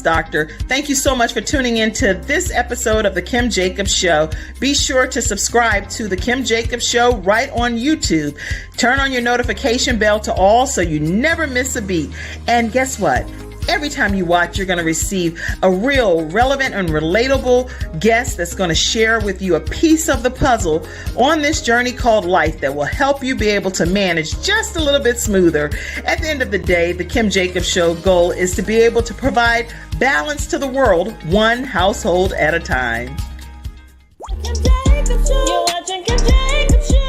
Doctor. Thank you so much for tuning in to this episode of The Kim Jacobs Show. Be sure to subscribe to The Kim Jacobs Show right on YouTube. Turn on your notification bell to all so you never miss a beat. And guess what? Every time you watch, you're going to receive a real relevant and relatable guest that's going to share with you a piece of the puzzle on this journey called life that will help you be able to manage just a little bit smoother. At the end of the day, the Kim Jacobs Show goal is to be able to provide balance to the world, one household at a time. Kim Jacobs Show. You're watching Kim Jacobs Show.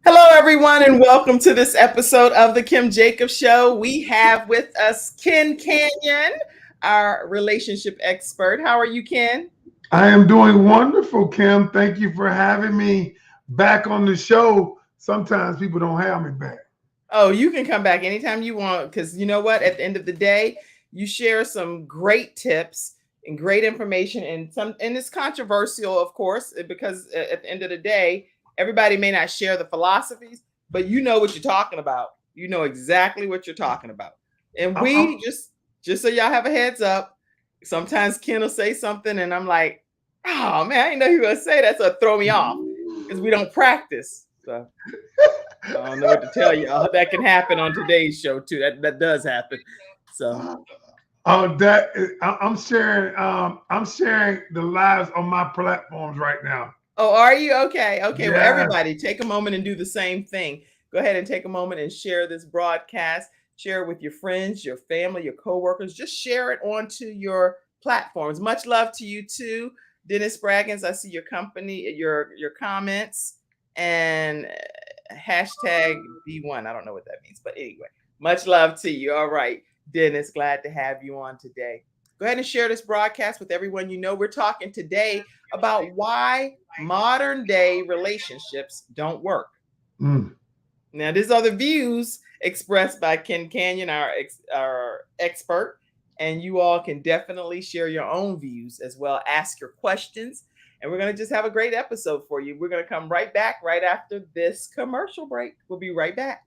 Hello, everyone, and welcome to this episode of The Kim Jacobs Show. We have with us Ken Canion, our relationship expert. How are you, Ken? I am doing wonderful, Kim. Thank you for having me back on the show. Sometimes people don't have me back. Oh, you can come back anytime you want, because you know what? At the end of the day, you share some great tips and great information, and it's controversial, of course, because at the end of the day, everybody may not share the philosophies, but you know what you're talking about. You know exactly what you're talking about. And we just so y'all have a heads up, sometimes Ken will say something and I'm like, oh man, I didn't know he was gonna say that, so it throw me off because we don't practice. So I don't know what to tell y'all. That can happen on today's show too. That does happen. So I'm sharing the lives on my platforms right now. Oh, are you? Okay. Okay. Yeah. Well, everybody take a moment and do the same thing. Go ahead and take a moment and share this broadcast. Share it with your friends, your family, your coworkers. Just share it onto your platforms. Much love to you too. Dennis Braggins, I see your company, your comments, and hashtag B1. I don't know what that means, but anyway, much love to you. All right, Dennis, glad to have you on today. Go ahead and share this broadcast with everyone you know. We're talking today about why modern day relationships don't work. Now, these are the views expressed by Ken Canion, our expert, and you all can definitely share your own views as well. Ask your questions, and we're going to just have a great episode for you. We're going to come right back right after this commercial break. We'll be right back.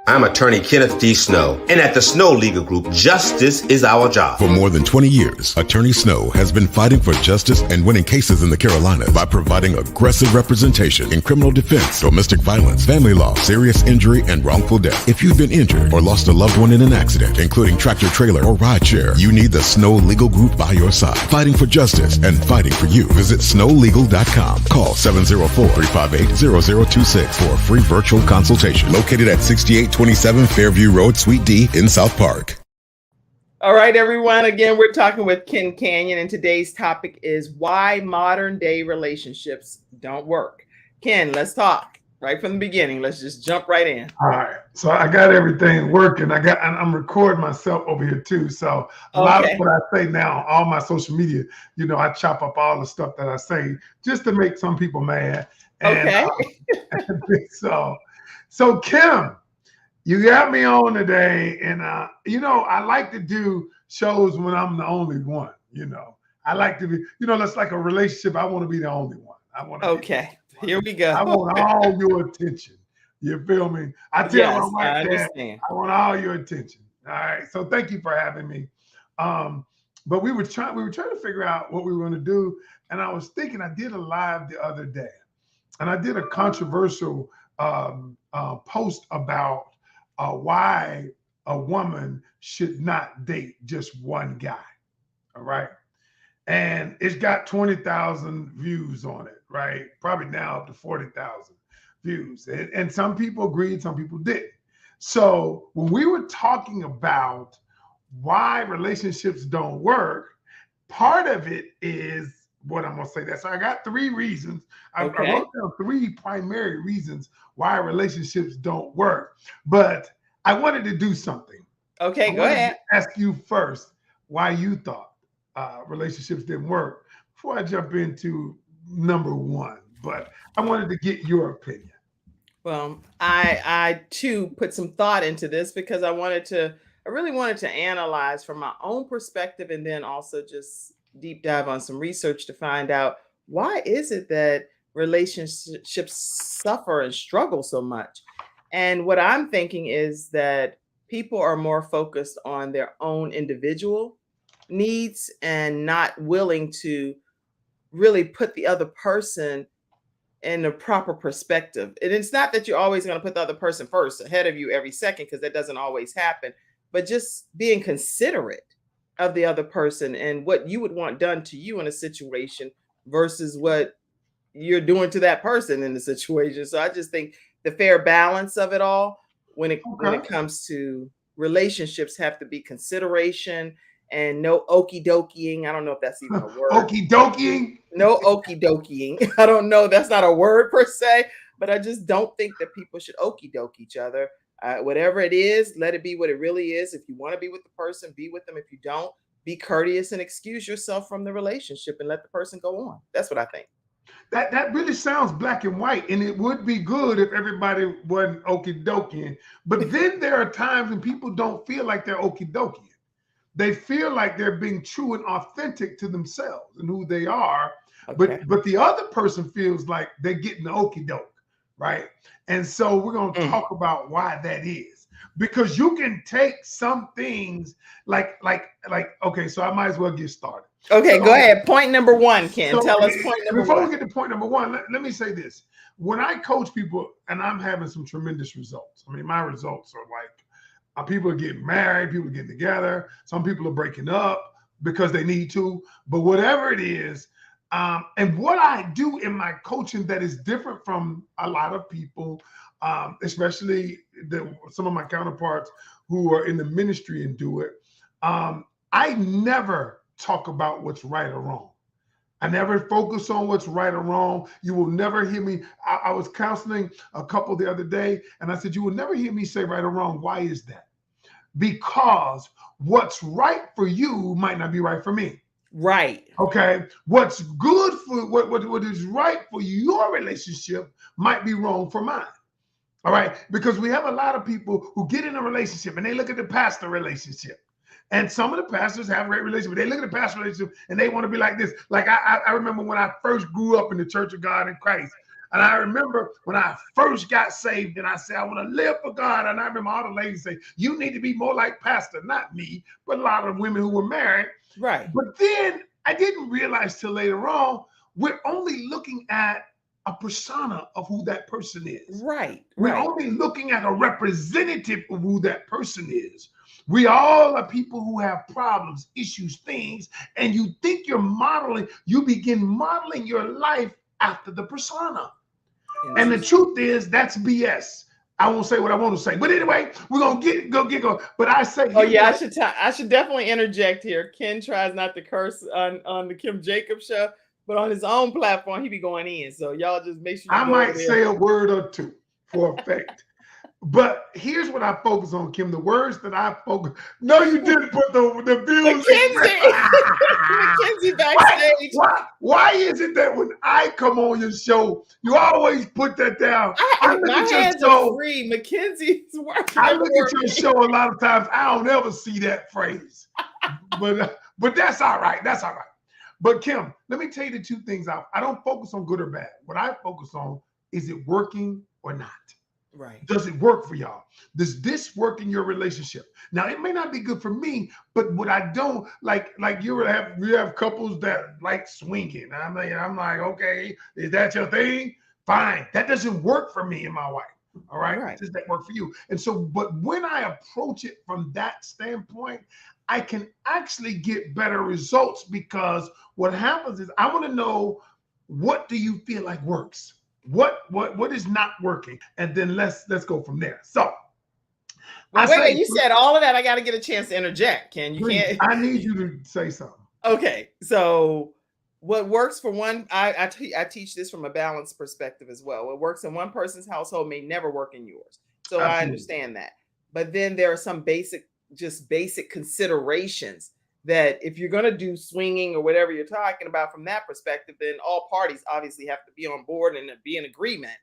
I'm attorney Kenneth D. Snow, and at the Snow Legal Group, justice is our job. For more than 20 years, Attorney Snow has been fighting for justice and winning cases in the Carolinas by providing aggressive representation in criminal defense, domestic violence, family law, serious injury, and wrongful death. If you've been injured or lost a loved one in an accident, including tractor trailer or rideshare, you need the Snow Legal Group by your side, fighting for justice and fighting for you. Visit snowlegal.com. Call 704-358-0026 for a free virtual consultation. Located at 6827 Fairview Road, Suite D in South Park. All right, everyone. Again, we're talking with Ken Canion, and today's topic is why modern day relationships don't work. Ken, let's talk right from the beginning. Let's just jump right in. All right. So I got everything working. I'm recording myself over here too. So a lot of what I say now, all my social media, I chop up all the stuff that I say just to make some people mad. And, so Kim, you got me on today, and I like to do shows when I'm the only one. I like to be, that's like a relationship. I want to be the only one. Here we go. I want all your attention. You feel me? I tell my wife, I understand. I want all your attention. All right. So thank you for having me. But we were trying to figure out what we were going to do, and I was thinking I did a live the other day, and I did a controversial post about why a woman should not date just one guy. All right. And it's got 20,000 views on it, right? Probably now up to 40,000 views. And some people agreed, some people didn't. So when we were talking about why relationships don't work, part of it is what I'm going to say that. So I got 3 reasons. I wrote down 3 primary reasons why relationships don't work. But I wanted to do something. Okay, go ahead. Ask you first why you thought relationships didn't work before I jump into number 1. But I wanted to get your opinion. Well, I too put some thought into this because I I really wanted to analyze from my own perspective and then also just deep dive on some research to find out why is it that relationships suffer and struggle so much. And what I'm thinking is that people are more focused on their own individual needs and not willing to really put the other person in the proper perspective. And it's not that you're always going to put the other person first ahead of you every second, because that doesn't always happen, but just being considerate of the other person and what you would want done to you in a situation versus what you're doing to that person in the situation. So I just think the fair balance of it all when it comes to relationships have to be consideration and no okie dokying. I don't know if that's even a word. Okie dokying? No okie dokying. I don't know. That's not a word per se, but I just don't think that people should okie doke each other. Whatever it is, let it be what it really is. If you want to be with the person, be with them. If you don't, be courteous and excuse yourself from the relationship and let the person go on. That's what I think. That really sounds black and white, and it would be good if everybody wasn't okie doking. But then there are times when people don't feel like they're okie doking. They feel like they're being true and authentic to themselves and who they are. Okay. But the other person feels like they're getting the okie doke, right? And so we're going to talk about why that is. Because you can take some things like, okay, so I might as well get started. Okay, So, go ahead. Point number one, Ken. So Tell us point number before one. we get to point number one, let me say this. When I coach people, and I'm having some tremendous results. I mean, my results are like, people are getting married, people are getting together. Some people are breaking up because they need to. But whatever it is, and what I do in my coaching that is different from a lot of people, especially some of my counterparts who are in the ministry and do it, I never talk about what's right or wrong. I never focus on what's right or wrong. You will never hear me. I was counseling a couple the other day, and I said, you will never hear me say right or wrong. Why is that? Because what's right for you might not be right for me. Right. Okay. What's good for what is right for your relationship might be wrong for mine. All right. Because we have a lot of people who get in a relationship and they look at the pastor relationship. And some of the pastors have a great relationship, but they look at the pastor relationship and they want to be like this. Like I remember when I first grew up in the Church of God in Christ. And I remember when I first got saved and I said, I want to live for God. And I remember all the ladies say, you need to be more like pastor, not me, but a lot of women who were married. Right. But then I didn't realize till later on, we're only looking at a persona of who that person is. Right. We're only looking at a representative of who that person is. We all are people who have problems, issues, things, and you think you're modeling, you begin modeling your life after the persona. And the truth is, that's BS. I won't say what I want to say, but anyway, we're gonna get going. But I say, oh yeah, I should definitely interject here. Ken tries not to curse on the Kim Jacobs show, but on his own platform, he be going in. So y'all just make sure. I might say a word or two for effect. But here's what I focus on, Kim. The words that I focus. No, you didn't put the views. Mackenzie backstage. Why is it that when I come on your show, you always put that down? My hands are free. Mackenzie's working. I look at your show a lot of times. I don't ever see that phrase. But that's all right. That's all right. But Kim, let me tell you the two things. I don't focus on good or bad. What I focus on is it working or not. Right. Does it work for y'all? Does this work in your relationship? Now, it may not be good for me, but what I don't like you have couples that like swinging. I'm like, okay, is that your thing? Fine. That doesn't work for me and my wife. All right. Does that work for you? And so, but when I approach it from that standpoint, I can actually get better results, because what happens is I want to know, what do you feel like works? What is not working? And then let's go from there. So wait, you said all of that. I got to get a chance to interject, Ken. You please, can't. I need you to say something. Okay. So what works for one, I teach this from a balanced perspective as well. What works in one person's household may never work in yours. So absolutely. I understand that. But then there are some basic considerations that if you're going to do swinging or whatever you're talking about from that perspective, then all parties obviously have to be on board and be in agreement.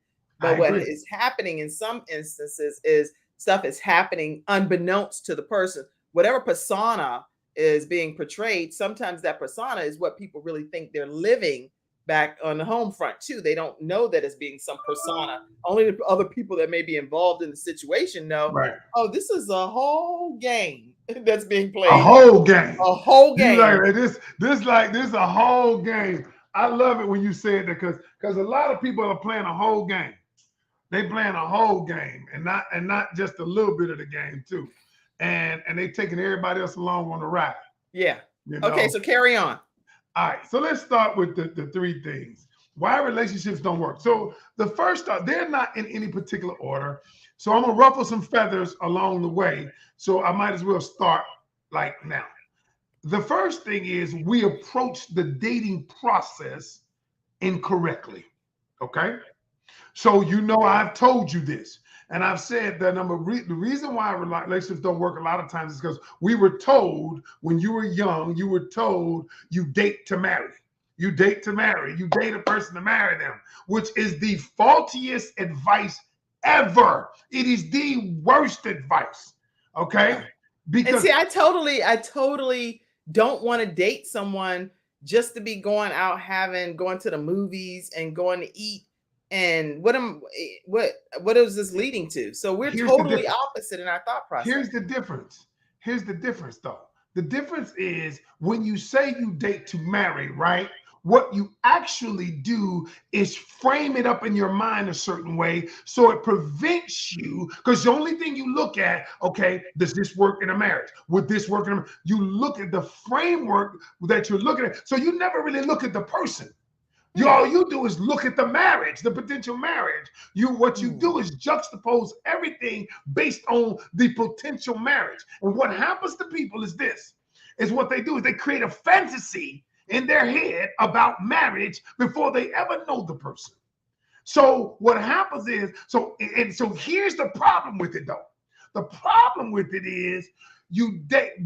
But what is happening in some instances is stuff is happening unbeknownst to the person whatever persona is being portrayed, sometimes that persona is what people really think they're living back on the home front too. They don't know that it's being some persona. Only the other people that may be involved in the situation know, Right. oh, this is a whole game that's being A played. whole game. A whole You game. like this a whole game. I love it when you say it because a lot of people are playing a whole game. They playing a whole game and not just a little bit of the game too. And they taking everybody else along on the ride. Yeah. You know? Okay, so carry on. All right, so let's start with the three things. Why relationships don't work. So the first, they're not in any particular order. So I'm gonna ruffle some feathers along the way. So I might as well start like now. The first thing is we approach the dating process incorrectly. Okay. So I've told you this, and I've said that the reason why relationships don't work a lot of times is because we were told when you were young, you were told you date to marry. You date to marry. You date a person to marry them, which is the faultiest advice ever. It is the worst advice. Okay? And see, I totally don't want to date someone just to be going out going to the movies and going to eat. And what is this leading to? So we're totally opposite in our thought process. Here's the difference. Here's the difference, though. The difference is when you say you date to marry, right? What you actually do is frame it up in your mind a certain way so it prevents you, because the only thing you look at, okay, does this work in a marriage? Would this work in a marriage? You look at the framework that you're looking at. So you never really look at the person. All you do is look at the marriage, the potential marriage. What you do is juxtapose everything based on the potential marriage. And what happens to people is what they do is they create a fantasy in their head about marriage before they ever know the person. So what happens is, so here's the problem with it though. The problem with it is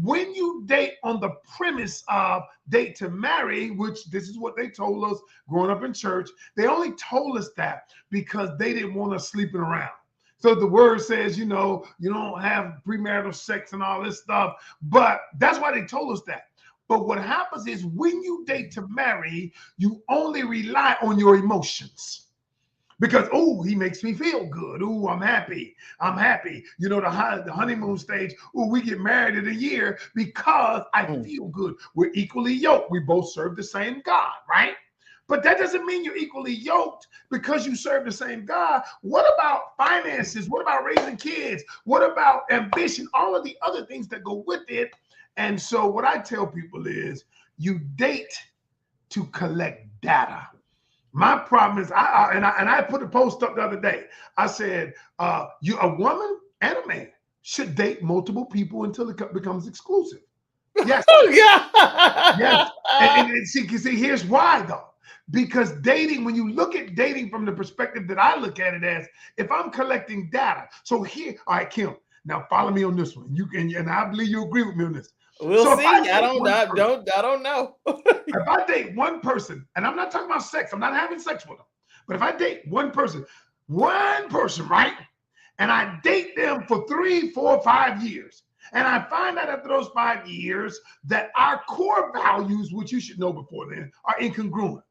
when you date on the premise of date to marry, which this is what they told us growing up in church. They only told us that because they didn't want us sleeping around. So the word says, you don't have premarital sex and all this stuff, but that's why they told us that. But what happens is when you date to marry, you only rely on your emotions. Because, he makes me feel good. I'm happy. I'm happy. The honeymoon stage, we get married in a year because I feel good. We're equally yoked. We both serve the same God, right? But that doesn't mean you're equally yoked because you serve the same God. What about finances? What about raising kids? What about ambition? All of the other things that go with it. And so what I tell people is you date to collect data. My problem is, I put a post up the other day. I said, a woman and a man should date multiple people until it becomes exclusive. Yes. Yes. And see, here's why though. Because dating, when you look at dating from the perspective that I look at it as, if I'm collecting data. So here, all right, Kim, now follow me on this one. And I believe you agree with me on this. We'll see. I don't know. If I date one person, and I'm not talking about sex, I'm not having sex with them, but if I date one person, right? And I date them for 3, 4, 5 years, and I find out after those 5 years that our core values, which you should know before then, are incongruent.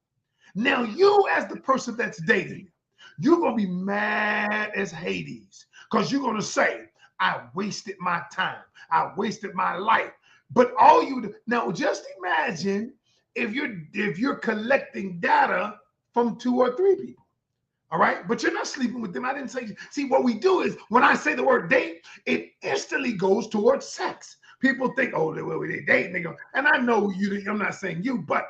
Now, you as the person that's dating, you're going to be mad as Hades because you're going to say, I wasted my time. I wasted my life. But now just imagine if you're collecting data from 2 or 3 people, all right? But you're not sleeping with them. I didn't say. See, what we do is when I say the word date, it instantly goes towards sex. People think, they date, they go. And I know you. I'm not saying you, but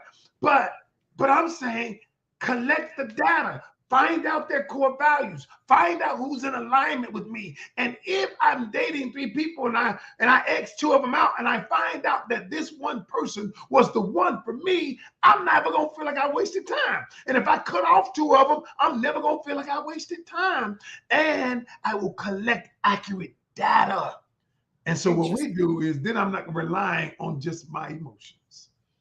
I'm saying collect the data. Find out their core values. Find out who's in alignment with me. And if I'm dating 3 people and I X 2 of them out and I find out that this one person was the one for me, I'm never going to feel like I wasted time. And if I cut off 2 of them, I'm never going to feel like I wasted time. And I will collect accurate data. And so what we do is then I'm not relying on just my emotions.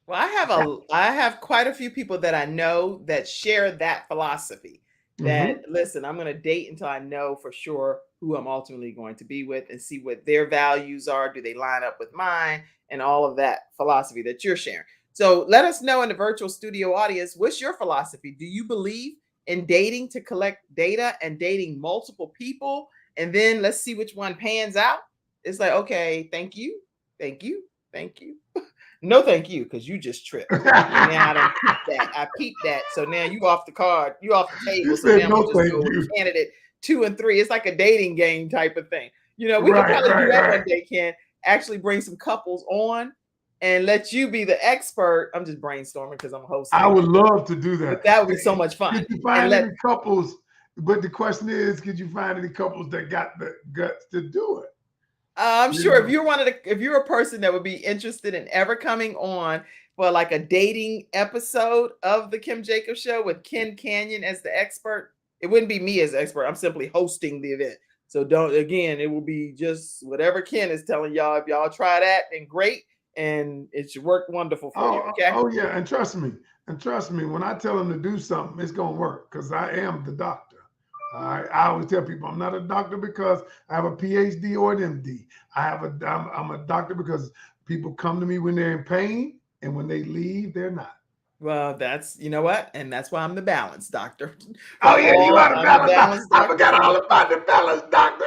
Well, I have quite a few people that I know that share that philosophy. that, listen, I'm going to date until I know for sure who I'm ultimately going to be with and see what their values are. Do they line up with mine? And all of that philosophy that you're sharing. So let us know in the virtual studio audience, what's your philosophy? Do you believe in dating to collect data and dating multiple people? And then let's see which one pans out. It's like, okay, thank you, thank you, thank you. No, thank you, because you just tripped. And now I don't peep that. I peeped that. So now you off the card, you off the table. You So said now no, we just thank go with you. candidate 2 and 3. It's like a dating game type of thing. You know, we Right, can probably do right, that right. one day, Ken. Actually bring some couples on and let you be the expert. I'm just brainstorming because I'm hosting. I would love to do that. But that would be so much fun. Could you And find let any couples? But the question is, could you find any couples that got the guts to do it? I'm You sure know? if you're a person that would be interested in ever coming on for like a dating episode of the Kim Jacobs Show with Ken Canion as the expert, it wouldn't be me as the expert. I'm simply hosting the event. So it will be just whatever Ken is telling y'all. If y'all try that, then great. And it should work wonderful for you. Okay. Oh yeah, and trust me, when I tell them to do something, it's gonna work because I am the doctor. All right. I always tell people I'm not a doctor because I have a PhD or an MD. I'm a doctor because people come to me when they're in pain, and when they leave, they're not. Well, you know what? And that's why I'm the balance doctor. Oh yeah, you are the I'm the balance doctor. I forgot all about the balance doctor.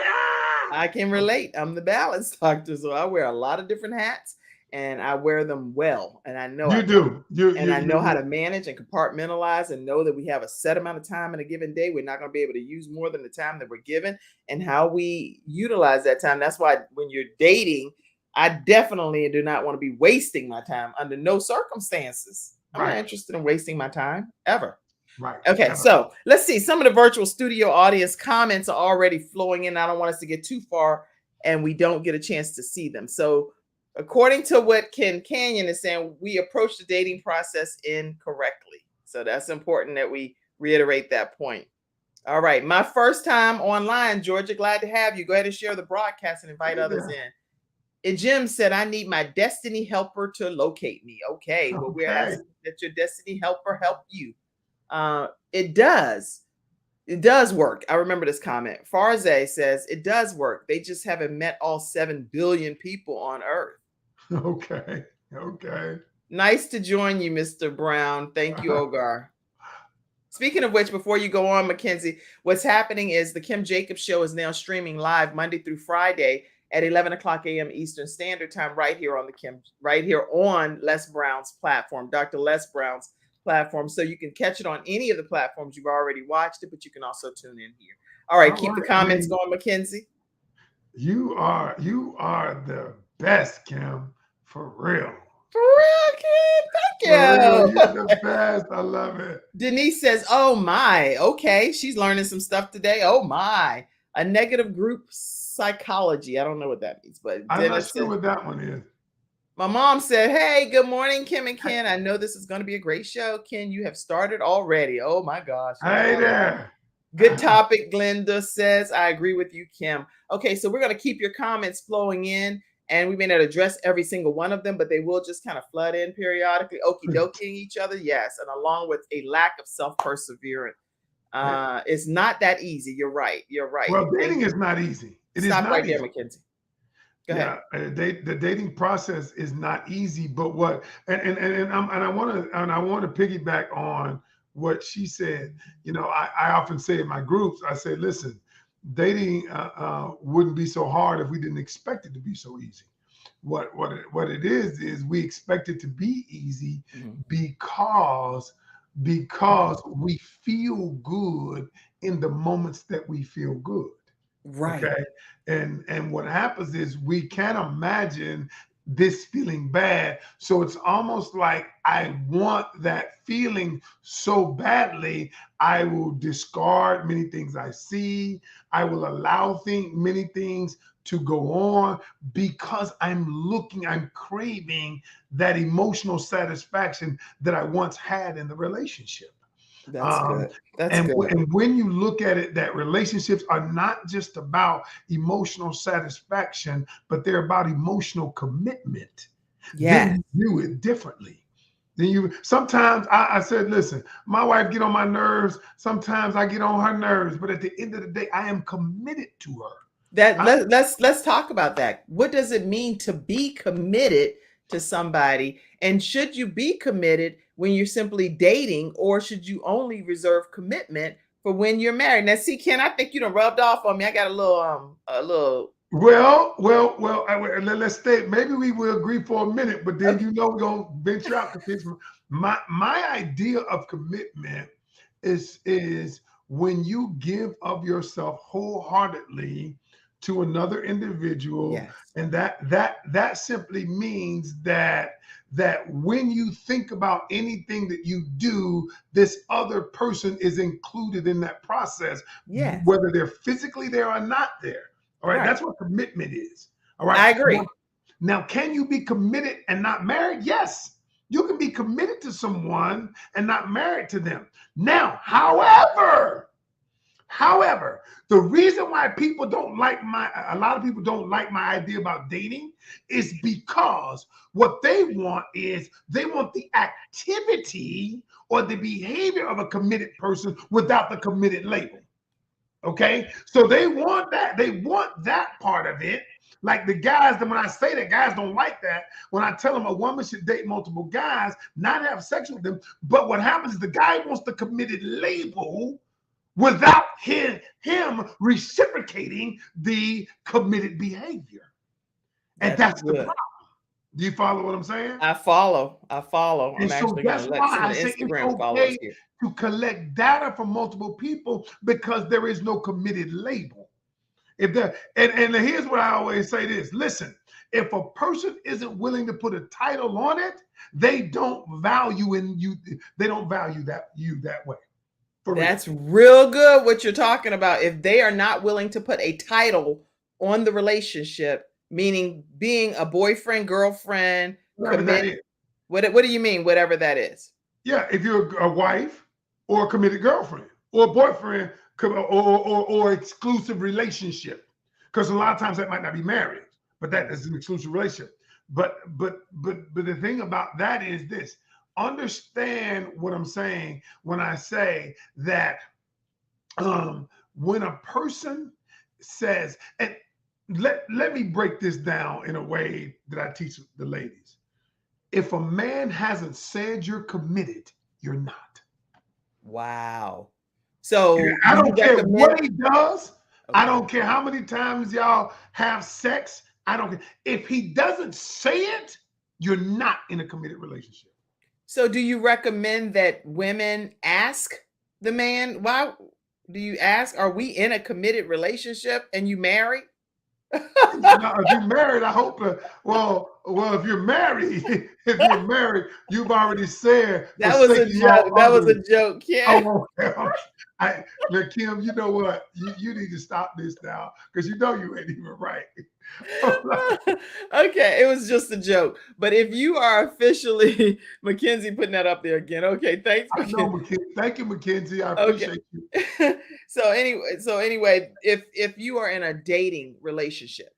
I can relate. I'm the balance doctor. So I wear a lot of different hats and I wear them well. And I know You do. I know how to manage and compartmentalize and know that we have a set amount of time in a given day. We're not going to be able to use more than the time that we're given, and how we utilize that time. That's why when you're dating, I definitely do not want to be wasting my time under no circumstances. I'm not interested in wasting my time ever. Right. Okay, so let's see. Some of the virtual studio audience comments are already flowing in. I don't want us to get too far and we don't get a chance to see them. So according to what Ken Canion is saying, we approach the dating process incorrectly. So that's important that we reiterate that point. All right. My first time online, Georgia, glad to have you. Go ahead and share the broadcast and invite others in. And Jim said, I need my destiny helper to locate me. Okay. Well, we're asking that your destiny helper help you. It does. It does work. I remember this comment. Farze says, it does work. They just haven't met all 7 billion people on Earth. Okay. Okay. Nice to join you, Mr. Brown. Thank you, Ogar. Speaking of which, before you go on, Mackenzie, what's happening is the Kim Jacobs Show is now streaming live Monday through Friday at 11 o'clock a.m. Eastern Standard Time, right here on Les Brown's platform, Dr. Les Brown's platform. So you can catch it on any of the platforms. You've already watched it, but you can also tune in here. All right, keep the comments going, Mackenzie. You are the best, Kim, for real. For real, kid. Thank you. You're the best. I love it. Denise says, oh my. Okay. She's learning some stuff today. Oh my. A negative group psychology. I don't know what that means, but I'm not sure what that one is. My mom said, hey, good morning, Kim and Ken. I know this is going to be a great show. Ken, you have started already. Oh my gosh. Hey there. Good topic, Glenda says. I agree with you, Kim. Okay, so we're going to keep your comments flowing in. And we may not address every single one of them, but they will just kind of flood in periodically, okie doking each other. Yes. And along with a lack of self-perseverance. It's not that easy. You're right. You're right. Well, dating is not easy. Stop right there, Mackenzie. Go ahead. The dating process is not easy, but what I want to piggyback on what she said. You know, I often say in my groups, I say, listen, dating wouldn't be so hard if we didn't expect it to be so easy. What it is we expect it to be easy because we feel good in the moments that we feel good. Right. Okay. And what happens is we can't imagine this feeling bad. So it's almost like I want that feeling so badly, I will discard many things I see. I will allow many things to go on because I'm craving that emotional satisfaction that I once had in the relationship. That's good. That's good. And when you look at it, that relationships are not just about emotional satisfaction, but they're about emotional commitment. Yeah. Then you do it differently. Then sometimes I said, listen, my wife get on my nerves. Sometimes I get on her nerves, but at the end of the day, I am committed to her. Let's talk about that. What does it mean to be committed to somebody? And should you be committed when you're simply dating, or should you only reserve commitment for when you're married? Now, see, Ken, I think you done rubbed off on me. I got a little. Well, let's stay. Maybe we will agree for a minute, but then we're gonna venture out because my idea of commitment is when you give of yourself wholeheartedly to another individual, Yes. and that simply means that when you think about anything that you do, this other person is included in that process, Yes. whether they're physically there or not there. All right, that's what commitment is. All right, I agree. Now, can you be committed and not married? Yes, you can be committed to someone and not married to them. Now, however, the reason why a lot of people don't like my idea about dating is because what they want is they want the activity or the behavior of a committed person without the committed label. Okay, so they want that part of it. Like the guys, when I say that, guys don't like that. When I tell them a woman should date multiple guys, not have sex with them, but what happens is the guy wants the committed label without him reciprocating the committed behavior, and that's the problem. Do you follow what I'm saying? I follow. And so that's why I say it's okay to collect data from multiple people, because there is no committed label. And here's what I always say this. Listen, if a person isn't willing to put a title on it, they don't value you. They don't value you that way. That's real good what you're talking about. If they are not willing to put a title on the relationship, meaning being a boyfriend, girlfriend, committed. What do you mean, whatever that is? Yeah, if you're a wife or a committed girlfriend or a boyfriend or exclusive relationship, because a lot of times that might not be marriage, but that is an exclusive relationship. But the thing about that is this: understand what I'm saying when I say that when a person says, and let me break this down in a way that I teach the ladies. If a man hasn't said you're committed, you're not. Wow. So I don't care what he does. Okay. I don't care how many times y'all have sex. I don't care. If he doesn't say it, you're not in a committed relationship. So do you recommend that women ask the man? Why do you ask, are we in a committed relationship and you married? Now, if you're married, I hope. Well, if you're married, you've already said that was a joke. That was a joke, Kim. Oh, okay. Look, Kim, you know what? You need to stop this now because you know you ain't even right. Okay, it was just a joke. But if you are officially Mackenzie putting that up there again, okay, thanks. I know, Mackenzie. Thank you, Mackenzie. I appreciate you. So anyway, if you are in a dating relationship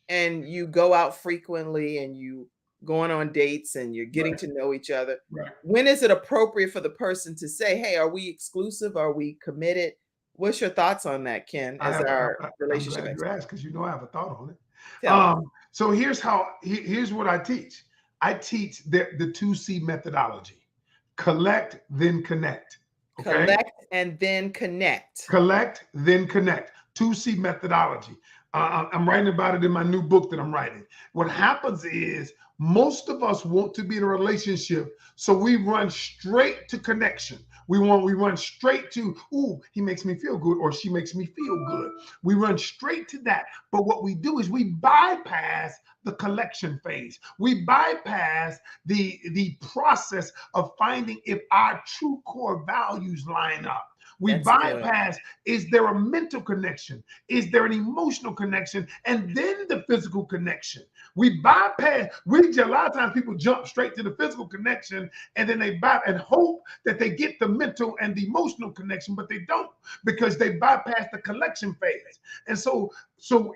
and you go out frequently and you going on dates and you're getting to know each other, when is it appropriate for the person to say, hey, are we exclusive? Are we committed? What's your thoughts on that, Ken, as our relationship expert? I'm glad you asked, because you know I have a thought on it. So here's what I teach. I teach the 2C methodology: collect, then connect. Okay? Collect and then connect. Collect, then connect. 2C methodology. I'm writing about it in my new book that I'm writing. What happens is most of us want to be in a relationship, so we run straight to connection. We run straight to, ooh, he makes me feel good, or she makes me feel good. We run straight to that. But what we do is we bypass the collection phase. We bypass the process of finding if our true core values line up. We bypass, is there a mental connection? Is there an emotional connection? And then the physical connection. We bypass, a lot of times people jump straight to the physical connection, and then they and hope that they get the mental and the emotional connection, but they don't, because they bypass the collection phase. And so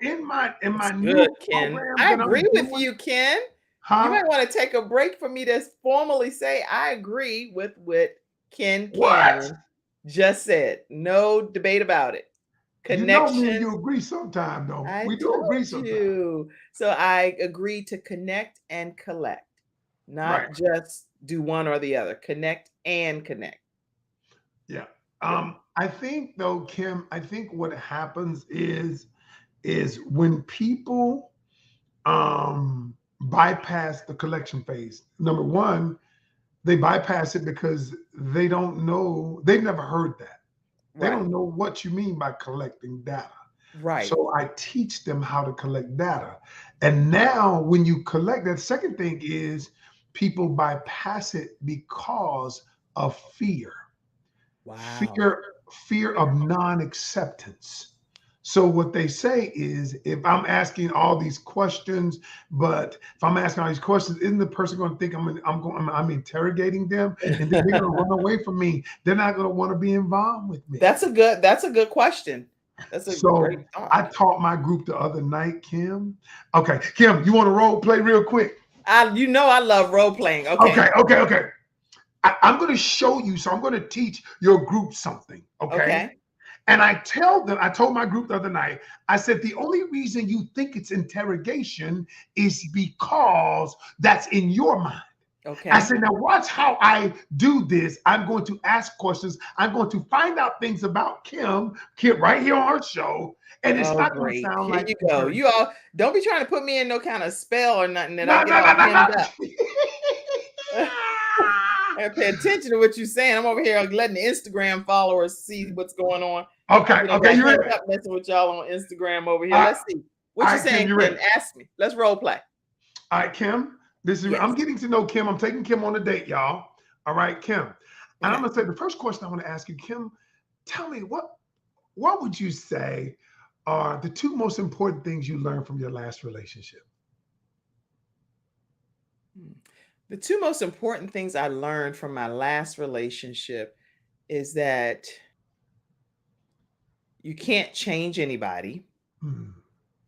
in my new Ken. program, I agree with you, Ken. You Huh? might want to take a break for me to formally say I agree with what Ken What? Canion just said. No debate about it. You know me and Connection. you agree sometime, though. I We do agree told sometime. you. So I agree to connect and collect, Right. not just do one or the other. Connect and connect. Yeah. Yeah. I think though, Kim, I think what happens is when people bypass the collection phase. Number one, they bypass it because they don't know, they've never heard that. They Right. don't know what you mean by collecting data. Right. So I teach them how to collect data. And now when you collect, that second thing is people bypass it because of fear. Wow. Fear of non-acceptance. So what they say is, if I'm asking all these questions, but if I'm asking all these questions, isn't the person going to think I'm interrogating them, and then they're going to run away from me? They're not going to want to be involved with me. That's a good question. That's a great So I thought. taught my group the other night, Kim. Okay, Kim, you want to role play real quick? I love role playing. Okay. Okay. I'm going to show you. So I'm going to teach your group something. Okay. Okay. And I told my group the other night, I said, the only reason you think it's interrogation is because that's in your mind. I Okay. said, now watch how I do this. I'm going to ask questions. I'm going to find out things about Kim right here on her show. And it's Oh, not going to great. sound Here like you go. interrogation. You all don't be trying to put me in no kind of spell or nothing that I No, get no, all no, no, hemmed no. up. And pay attention to what you're saying. I'm over here letting the Instagram followers see what's going on. Okay, I okay, got you hemmed ready? up messing with y'all on Instagram over here. All right, Let's see. all What you right, Kim, saying, you Ken? ready? Ask me. Let's role play. All right, Kim. I'm Yes. getting to know Kim. I'm taking Kim on a date, y'all. All right, Kim. And I'm Okay. gonna say the first question I want to ask you, Kim, tell me what would you say are the two most important things you learned from your last relationship? Hmm. The two most important things I learned from my last relationship is that you can't change anybody. Hmm.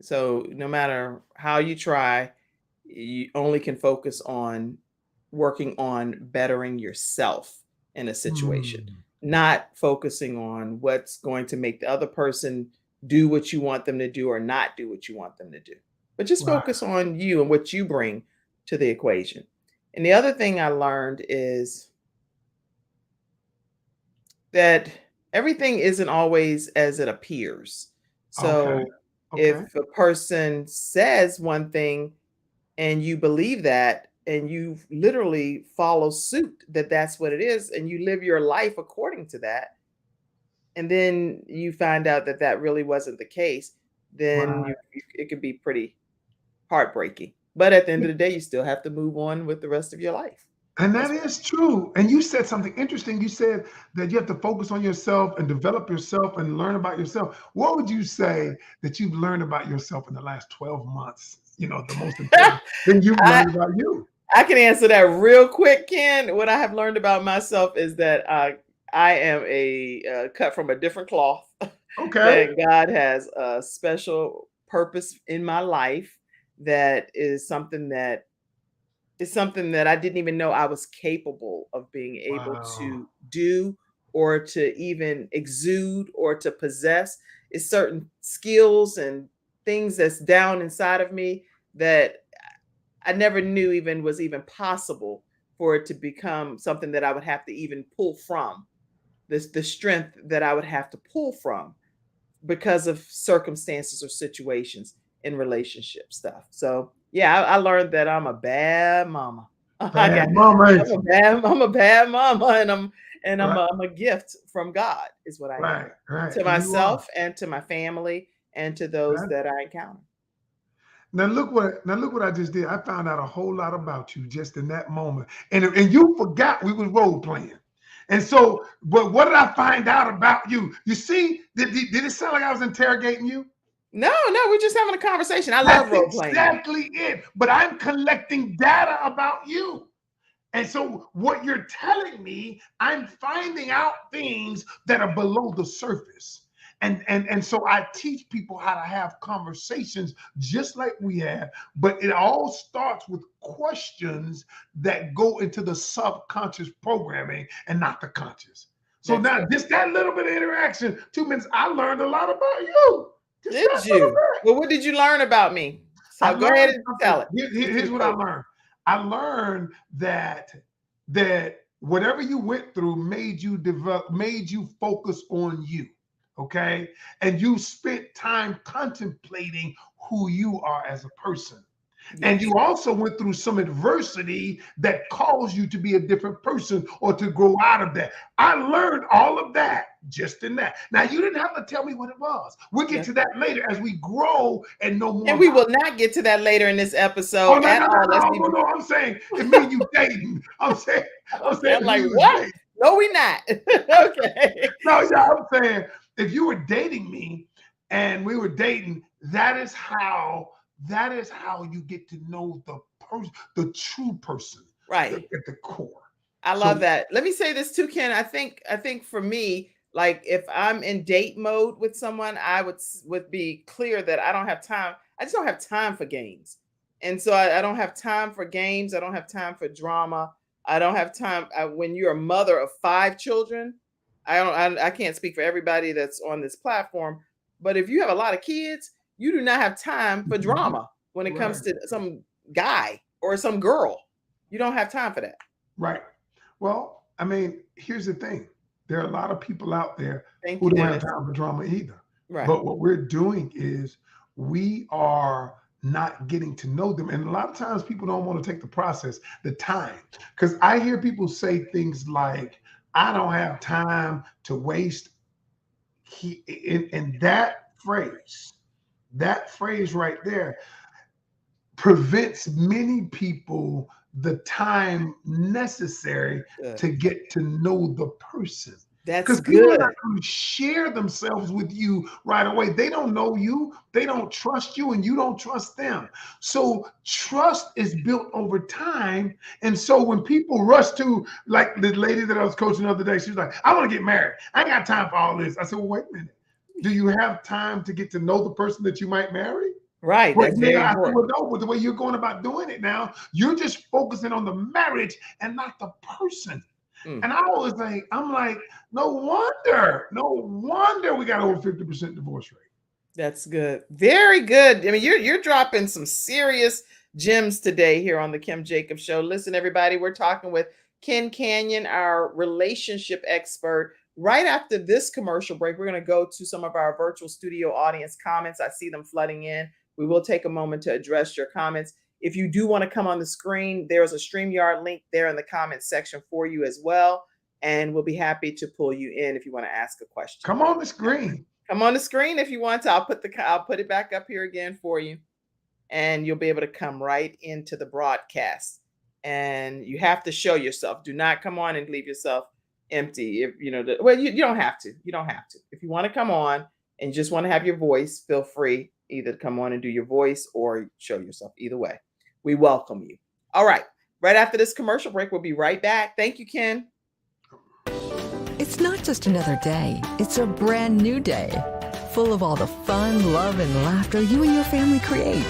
So no matter how you try, you only can focus on working on bettering yourself in a situation, Hmm. not focusing on what's going to make the other person do what you want them to do or not do what you want them to do. But just Right. focus on you and what you bring to the equation. And the other thing I learned is that everything isn't always as it appears. Okay. So Okay. if a person says one thing and you believe that and you literally follow suit that that's what it is and you live your life according to that and then you find out that that really wasn't the case, then Right. it could be pretty heartbreaking. But at the end of the day, you still have to move on with the rest of your life. And that That's what is true. And you said something interesting. You said that you have to focus on yourself and develop yourself and learn about yourself. What would you say that you've learned about yourself in the last 12 months? The most I, important thing you've learned about you. I can answer that real quick, Ken. What I have learned about myself is that I am a cut from a different cloth. Okay. That God has a special purpose in my life. That is something that I didn't even know I was capable of being able Wow. to do or to even exude or to possess. Is certain skills and things that's down inside of me that I never knew even was even possible for it to become something that I would have to even pull from. The strength that I would have to pull from because of circumstances or situations in relationship stuff. So yeah, I learned that I'm a bad mama. Bad mama, ain't you? I'm a bad mama, and Right, I'm a gift from God, is what I am right, right. to And you are. myself and to my family and to those Right. that I encounter. Now look what I just did. I found out a whole lot about you just in that moment. And you forgot we was role playing. And so, but what did I find out about you? You see, did it sound like I was interrogating you? No, no, we're just having a conversation. I love That's role playing. exactly it. But I'm collecting data about you. And so, what you're telling me, I'm finding out things that are below the surface. And so I teach people how to have conversations just like we have, but it all starts with questions that go into the subconscious programming and not the conscious. So That's now good. just that little bit of interaction, 2 minutes, I learned a lot about you. Just Did that little you? bit. Well, what did you learn about me? I So go ahead learned and something. tell it. Here's what I learned. I learned that whatever you went through made you develop, made you focus on you. Okay. And you spent time contemplating who you are as a person. And Yes. you also went through some adversity that caused you to be a different person or to grow out of that. I learned all of that just in that. Now, you didn't have to tell me what it was. We'll get Yes. to that later as we grow and know more. And we will not get to that later in this Oh, episode no, at no, all. no, Let's no, be. no, no. I'm saying if me and you dating. I'm saying Okay, I'm if like, we was what? dating. No, we not. Okay. No, yeah, I'm saying if you were dating me and we were dating, that is how you get to know the person, the true person, Right. at the core. I love that. Let me say this too, Ken. I think for me, like if I'm in date mode with someone, I would be clear that I don't have time. I just don't have time for games. And so I don't have time for games. I don't have time for drama. I don't have time when you're a mother of 5 children. I can't speak for everybody that's on this platform, but if you have a lot of kids, you do not have time for drama when it comes to some guy or some girl. You don't have time for that. Right. Well, I mean, here's the thing. There are a lot of people out there Thank who you, don't have Dennis. time for drama either. Right. But what we're doing is we are not getting to know them. And a lot of times people don't want to take the process, the time. Because I hear people say things like, I don't have time to waste. And that phrase right there prevents many people the time necessary Good. to get to know the person. That's Because people are good. not going to share themselves with you right away. They don't know you, they don't trust you, and you don't trust them. So trust is built over time. And so when people rush to, like the lady that I was coaching the other day, she was like, I want to get married. I ain't got time for all this. I said, well, wait a minute. Do you have time to get to know the person that you might marry? Right. But That's then very I said, well, important. no, with the way you're going about doing it now, you're just focusing on the marriage and not the person. Mm. And I was like, I'm like, no wonder we got over 50% divorce rate. That's good. Very good. I mean, you're dropping some serious gems today here on the Kim Jacobs Show. Listen, everybody, we're talking with Ken Canion, our relationship expert. Right after this commercial break, we're going to go to some of our virtual studio audience comments. I see them flooding in. We will take a moment to address your comments. If you do want to come on the screen, there's a StreamYard link there in the comments section for you as well. And we'll be happy to pull you in if you want to ask a question. Come on the screen. Come on the screen if you want to. I'll put it back up here again for you. And you'll be able to come right into the broadcast. And you have to show yourself. Do not come on and leave yourself empty. If you know, you don't have to. You don't have to. If you want to come on and just want to have your voice, feel free either to come on and do your voice or show yourself. Either way, we welcome you. All right. Right after this commercial break, we'll be right back. Thank you, Ken. It's not just another day. It's a brand new day, full of all the fun, love, and laughter you and your family create.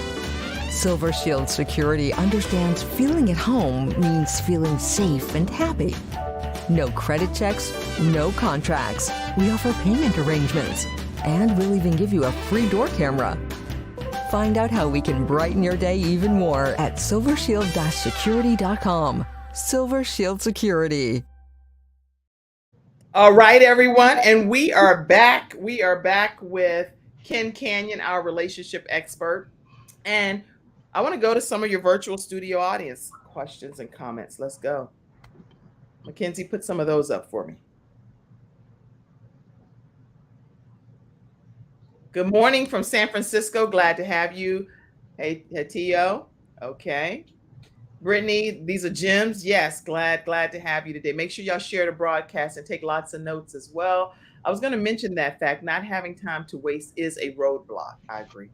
Silver Shield Security understands feeling at home means feeling safe and happy. No credit checks, no contracts. We offer payment arrangements, and we'll even give you a free door camera. Find out how we can brighten your day even more at silvershield-security.com. Silver Shield Security. All right, everyone. And we are back. We are back with Ken Canion, our relationship expert. And I want to go to some of your virtual studio audience questions and comments. Let's go. Mackenzie, put some of those up for me. Good morning from San Francisco. Glad to have you. Hey, Tio. Okay. Brittany, these are gems. Yes, glad to have you today. Make sure y'all share the broadcast and take lots of notes as well. I was going to mention that fact, not having time to waste is a roadblock. I agree.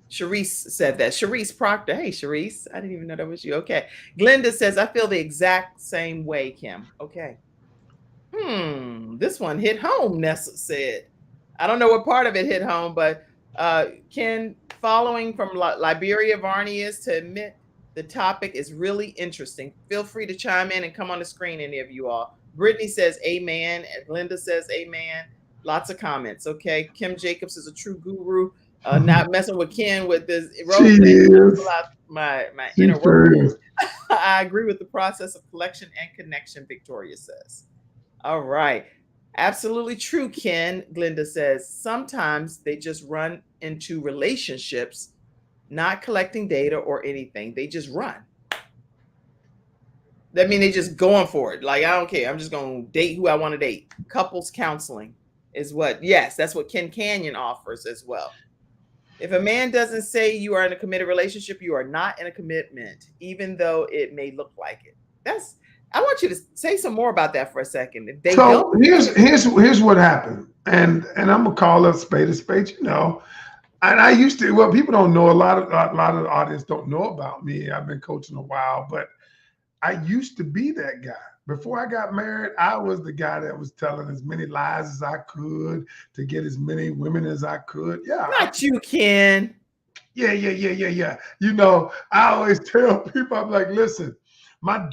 Sharice said that. Sharice Proctor. Hey, Sharice. I didn't even know that was you. Okay. Glenda says, I feel the exact same way, Kim. Okay. This one hit home, Nessa said. I don't know what part of it hit home, but Ken, following from Liberia Varnias to admit the topic is really interesting. Feel free to chime in and come on the screen, any of you all. Brittany says amen. And Linda says amen. Lots of comments. Okay. Kim Jacobs is a true guru. Not messing with Ken with this role She play. is. Pull out my She inner sure workforce. is. I agree with the process of collection and connection, Victoria says. All right. Absolutely true, Ken. Glenda says sometimes they just run into relationships, not collecting data or anything. They just run. That means they just going for it. Like, I don't care. I'm just going to date who I want to date. Couples counseling is what, yes, that's what Ken Canion offers as well. If a man doesn't say you are in a committed relationship, you are not in a commitment, even though it may look like it. I want you to say some more about that for a second. If they So don't, here's what happened, and I'm gonna call a spade, you know. And I used to. Well, people don't know, a lot of the audience don't know about me. I've been coaching a while, but I used to be that guy. Before I got married, I was the guy that was telling as many lies as I could to get as many women as I could. Yeah, not you, Ken. yeah. You know, I always tell people, I'm like, listen, my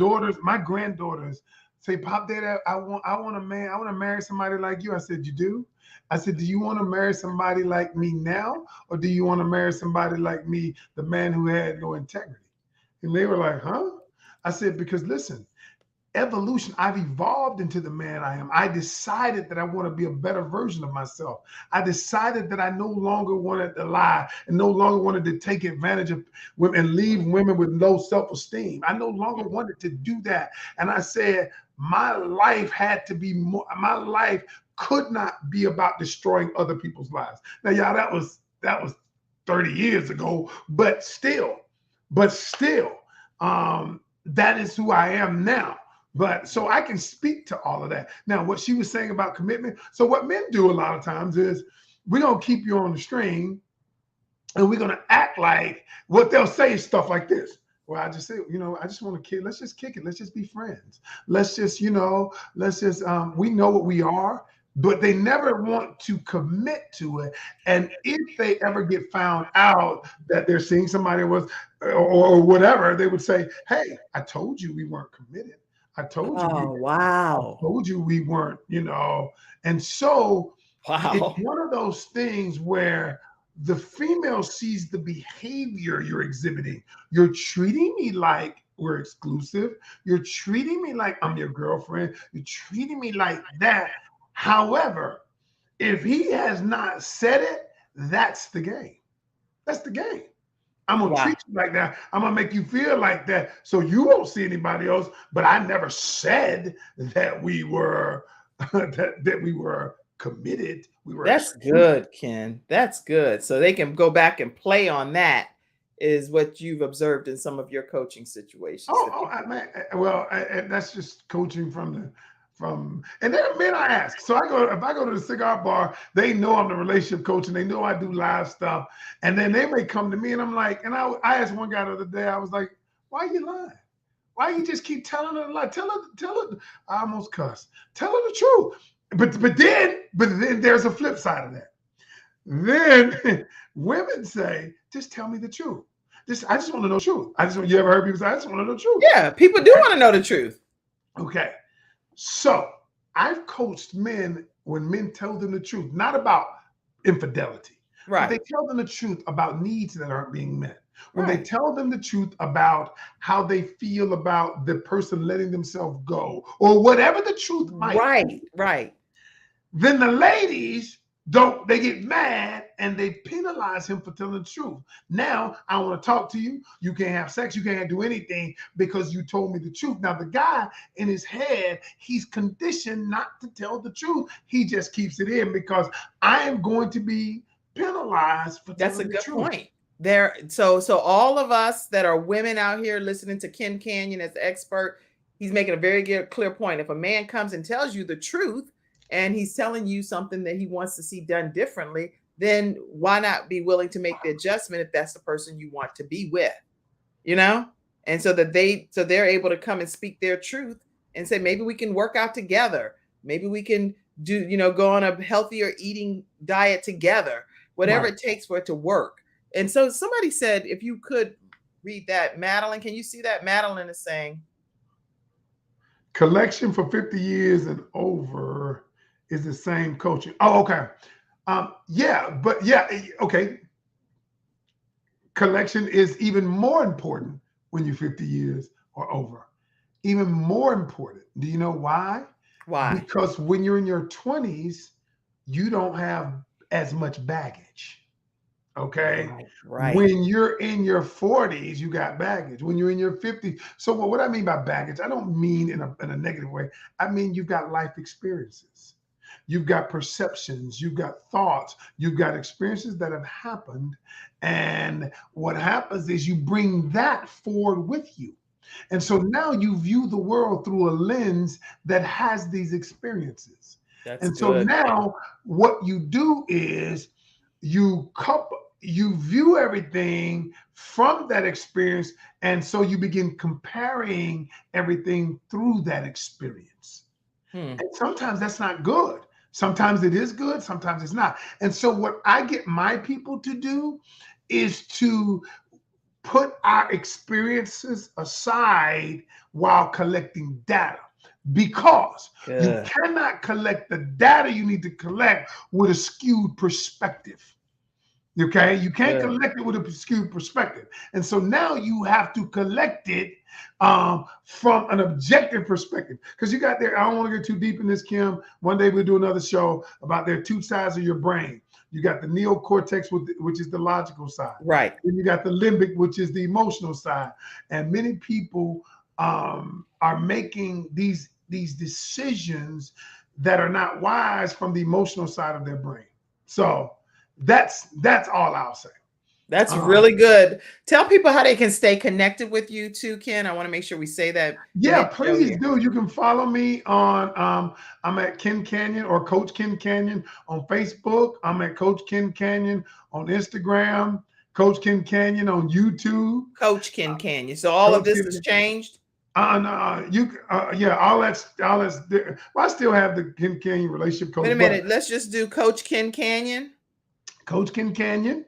granddaughters say, Pop, Dad, I want a man, I want to marry somebody like you. I said, you do? I said, do you want to marry somebody like me now? Or do you want to marry somebody like me, the man who had no integrity? And they were like, huh? I said, because listen, evolution, I've evolved into the man I am. I decided that I want to be a better version of myself. I decided that I no longer wanted to lie and no longer wanted to take advantage of women and leave women with low self-esteem. I no longer wanted to do that. And I said, my life had to be more, my life could not be about destroying other people's lives. Now, y'all, that was 30 years ago, but still, that is who I am now. But so I can speak to all of that. Now, what she was saying about commitment. So what men do a lot of times is we're going to keep you on the string and we're going to act like what they'll say is stuff like this. Well, I just say, you know, I just want to let's just kick it. Let's just be friends. Let's just, you know, we know what we are, but they never want to commit to it. And if they ever get found out that they're seeing somebody was or whatever, they would say, hey, I told you we weren't committed. I told you. Wow. I told you we weren't, you know. And so Wow. it's one of those things where the female sees the behavior you're exhibiting. You're treating me like we're exclusive. You're treating me like I'm your girlfriend. You're treating me like that. However, if he has not said it, that's the game. That's the game. I'm gonna treat you like that. I'm gonna make you feel like that, so you won't see anybody else. But I never said that we were that we were committed. We were. That's good, Ken. That's good. So they can go back and play on that. Is what you've observed in some of your coaching situations. And that's just coaching from. And there are men I ask. So if I go to the cigar bar, they know I'm the relationship coach and they know I do live stuff. And then they may come to me and I'm like, and I asked one guy the other day, I was like, why are you lying? Why you just keep telling her a lie? Tell her, I almost cussed. Tell her the truth. But then there's a flip side of that. Then women say, just tell me the truth. I just want to know the truth. You ever heard people say, I just want to know the truth? Yeah, people do want to know the truth. Okay. So I've coached men when men tell them the truth, not about infidelity. Right. They tell them the truth about needs that aren't being met. When they tell them the truth about how they feel about the person letting themselves go or whatever the truth might be. Right. Then the ladies they get mad and they penalize him for telling the truth. Now I want to talk to you. You can't have sex. You can't do anything because you told me the truth. Now the guy in his head, he's conditioned not to tell the truth. He just keeps it in because I am going to be penalized for telling the truth. That's a good point. So all of us that are women out here listening to Ken Canion as the expert, he's making a very clear point. If a man comes and tells you the truth, and he's telling you something that he wants to see done differently, then why not be willing to make the adjustment if that's the person you want to be with, you know? And so they're able to come and speak their truth and say, maybe we can work out together. Maybe we can go on a healthier eating diet together, whatever Right. it takes for it to work. And so somebody said, if you could read that, Madeline, can you see that? Madeline is saying, Collection for 50 years and over is the same coaching. Oh, okay. Yeah, but yeah, okay. Collection is even more important when you're 50 years or over. Even more important. Do you know why? why? Because when you're in your 20s, you don't have as much baggage. Okay. Right. When you're in your 40s, you got baggage. When you're in your 50s. So what I mean by baggage, I don't mean in a negative way. I mean you've got life experiences. You've got perceptions, you've got thoughts, you've got experiences that have happened. And what happens is you bring that forward with you. And so now you view the world through a lens that has these experiences. That's And so good. now what you do is you view everything from that experience, and so you begin comparing everything through that experience. Hmm. And sometimes that's not good. Sometimes it is good, sometimes it's not. And so what I get my people to do is to put our experiences aside while collecting data, because you Good. cannot collect the data you need to collect with a skewed perspective. Okay, you can't Good. collect it with a skewed perspective, and so now you have to collect it from an objective perspective. Because you got there, I don't want to get too deep in this, Kim. One day we'll do another show about there are two sides of your brain. You got the neocortex, which is the logical side. Right. Then you got the limbic, which is the emotional side. And many people are making these decisions that are not wise from the emotional side of their brain. So that's all I'll say. That's Um, really good. Tell people how they can stay connected with you too, Ken. I want to make sure we say that yeah, mid-show please here. do. You can follow me on I'm at Ken Canyon or Coach Ken Canyon on Facebook. I'm at Coach Ken Canyon on Instagram, Coach Ken Canyon on YouTube. Coach Ken Canyon. So all of Coach this has Ken, changed? no, yeah, all that's. Well, I still have the Ken Canyon relationship Wait a coach, but minute. Let's just do Coach Ken Canyon. Coach Ken Canyon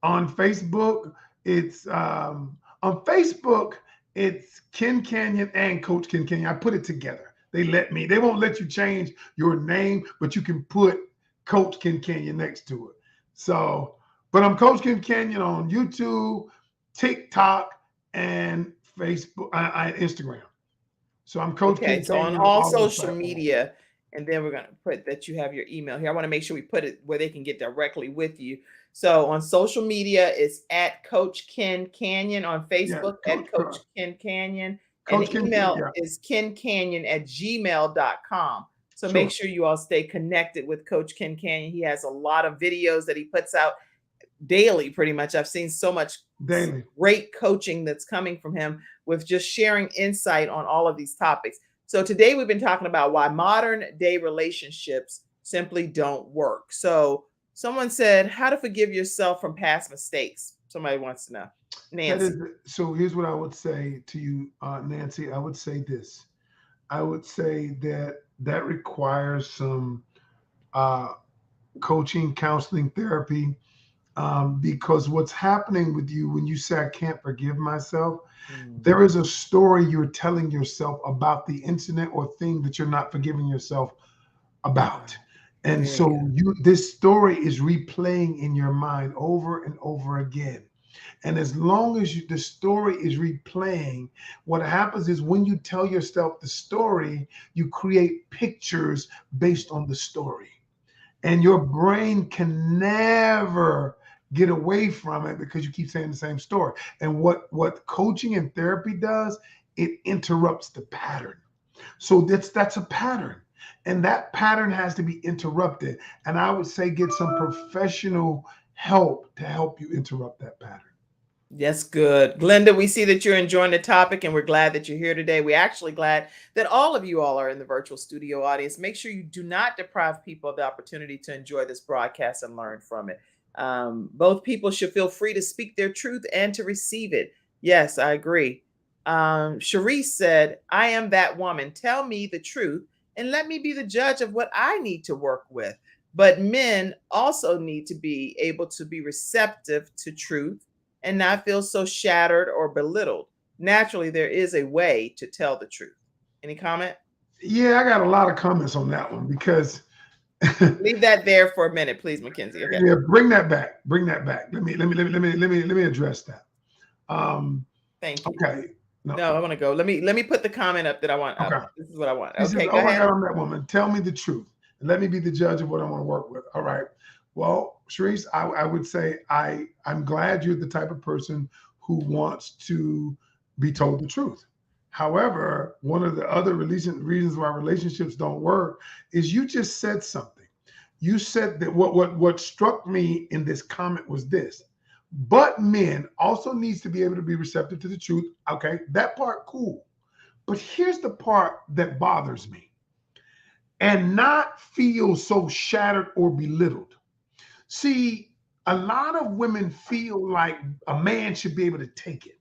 on Facebook. It's on Facebook. It's Ken Canyon and Coach Ken Canyon. I put it together. They won't let you change your name, but you can put Coach Ken Canyon next to it. So, but I'm Coach Ken Canyon on YouTube, TikTok, and Facebook, Instagram. So I'm Coach Okay, Ken so on Canyon on all all those social platforms. media, and then we're going to put that you have your email here. I want to make sure we put it where they can get directly with you. So on social media, it's at Coach Ken Canyon. On Yeah, Facebook, at Coach Ken Canyon. And Coach the Ken Canyon. email Yeah, is kencanyon@gmail.com. So make sure. sure you all stay connected with Coach Ken Canyon. He has a lot of videos that he puts out daily, pretty much. I've seen so much Daily. great coaching that's coming from him with just sharing insight on all of these topics. So today we've been talking about why modern day relationships simply don't work. So someone said how to forgive yourself from past mistakes. Somebody wants to know. That Nancy. is so. Here's what I would say to you, Nancy. I would say this. I would say that requires some uh, coaching, counseling, therapy, because what's happening with you when you say I can't forgive myself, there is a story you're telling yourself about the incident or thing that you're not forgiving yourself about. And Very good. so this story is replaying in your mind over and over again. And as long as the story is replaying, what happens is when you tell yourself the story, you create pictures based on the story. And your brain can never get away from it because you keep saying the same story. And what coaching and therapy does, it interrupts the pattern. So that's a pattern. And that pattern has to be interrupted. And I would say get some professional help to help you interrupt that pattern. That's good. Glenda, we see that you're enjoying the topic and we're glad that you're here today. We're actually glad that all of you all are in the virtual studio audience. Make sure you do not deprive people of the opportunity to enjoy this broadcast and learn from it. Both people should feel free to speak their truth and to receive it. Yes, I agree. Sharice said, I am that woman. Tell me the truth and let me be the judge of what I need to work with. But men also need to be able to be receptive to truth and not feel so shattered or belittled. Naturally, there is a way to tell the truth. Any comment? Yeah, I got a lot of comments on that one because Leave that there for a minute, please, Mackenzie. Okay. yeah, bring that back. Bring that back. Let me address that. Thank you. Okay. No, I want to go. Let me put the comment up that I want. Okay. This is what I want. He says, Okay, go "Oh my ahead. God, I'm that woman. Tell me the truth and let me be the judge of what I want to work with." All right. Well, Sharice, I would say I'm glad you're the type of person who wants to be told the truth. However, one of the other reasons why relationships don't work is you just said something. You said that what struck me in this comment was this. But men also needs to be able to be receptive to the truth. Okay, that part cool. But here's the part that bothers me, and not feel so shattered or belittled. See, a lot of women feel like a man should be able to take it.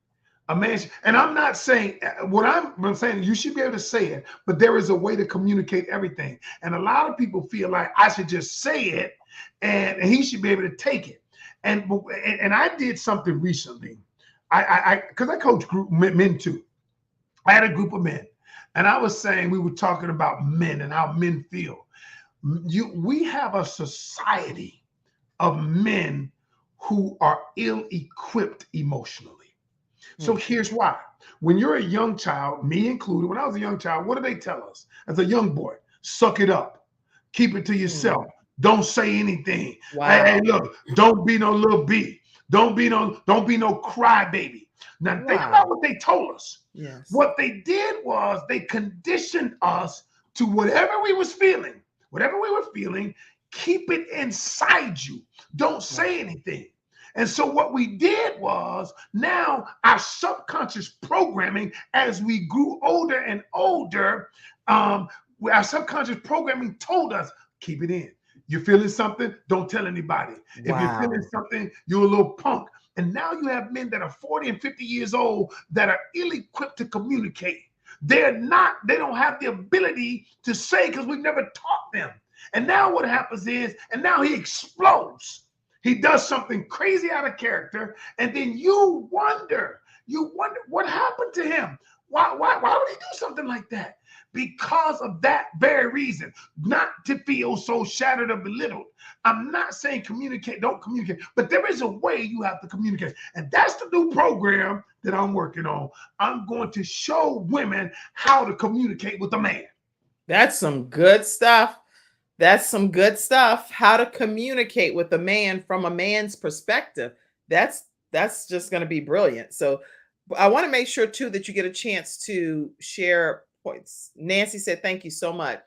A man, and I'm not saying what I'm saying. You should be able to say it, but there is a way to communicate everything. And a lot of people feel like I should just say it, and he should be able to take it. And I did something recently. Because I coach group men too. I had a group of men, and I was saying we were talking about men and how men feel. We have a society of men who are ill-equipped emotionally. So here's why. When you're a young child, me included, when I was a young child, what do they tell us as a young boy? Suck it up. Keep it to yourself. Don't say anything. Wow. Hey, look, don't be no little B. Don't be no crybaby. Now think about what they told us. Yes. What they did was they conditioned us to whatever we were feeling, keep it inside you. Don't say anything. And so what we did was now our subconscious programming, as we grew older and older, our subconscious programming told us, keep it in. You're feeling something, don't tell anybody. If you're feeling something, you're a little punk. And now you have men that are 40 and 50 years old that are ill-equipped to communicate. They don't have the ability to say because we've never taught them. And now what happens is, and now he explodes. He does something crazy out of character, and then you wonder what happened to him. Why would he do something like that? Because of that very reason, not to feel so shattered or belittled. I'm not saying don't communicate, but there is a way you have to communicate. And that's the new program that I'm working on. I'm going to show women how to communicate with a man. That's some good stuff. That's some good stuff. How to communicate with a man from a man's perspective. That's just going to be brilliant. So I want to make sure too that you get a chance to share points. Nancy said, thank you so much.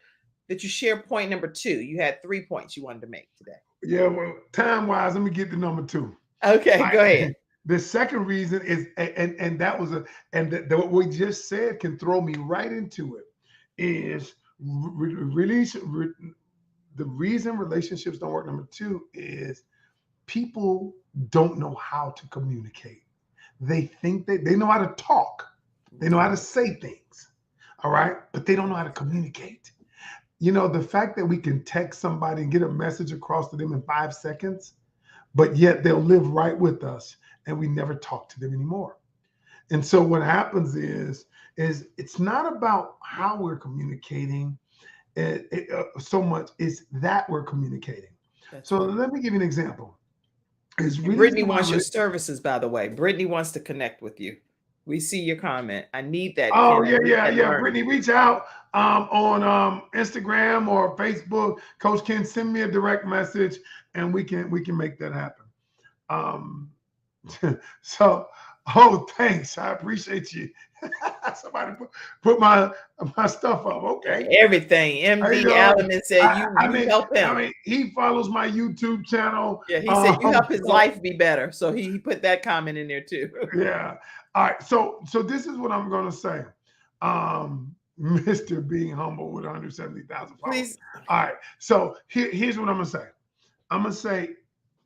That you share point number 2. You had 3 points you wanted to make today. Yeah, well, time-wise, let me get to number 2. Okay, go ahead. The second reason is, and that was what we just said can throw me right into it, is the reason relationships don't work. Number 2 is people don't know how to communicate. They think they know how to talk. They know how to say things. All right. But they don't know how to communicate. You know, the fact that we can text somebody and get a message across to them in 5 seconds, but yet they'll live right with us and we never talk to them anymore. And so what happens is it's not about how we're communicating so much, it's that we're communicating. Let me give you an example. Brittany wants your services, by the way. Brittany wants to connect with you. We see your comment. I need that. Oh, yeah. Brittany, reach out on Instagram or Facebook. Coach Ken, send me a direct message and we can make that happen. Thanks. I appreciate you. Somebody put my stuff up. Okay. Everything. MD Element said you help him. I mean, he follows my YouTube channel. Yeah, he said you help his life be better. So he put that comment in there too. Yeah. All right. So this is what I'm gonna say. Mr. Being Humble with 170,000 followers. Please. All right. So here's what I'm gonna say. I'm gonna say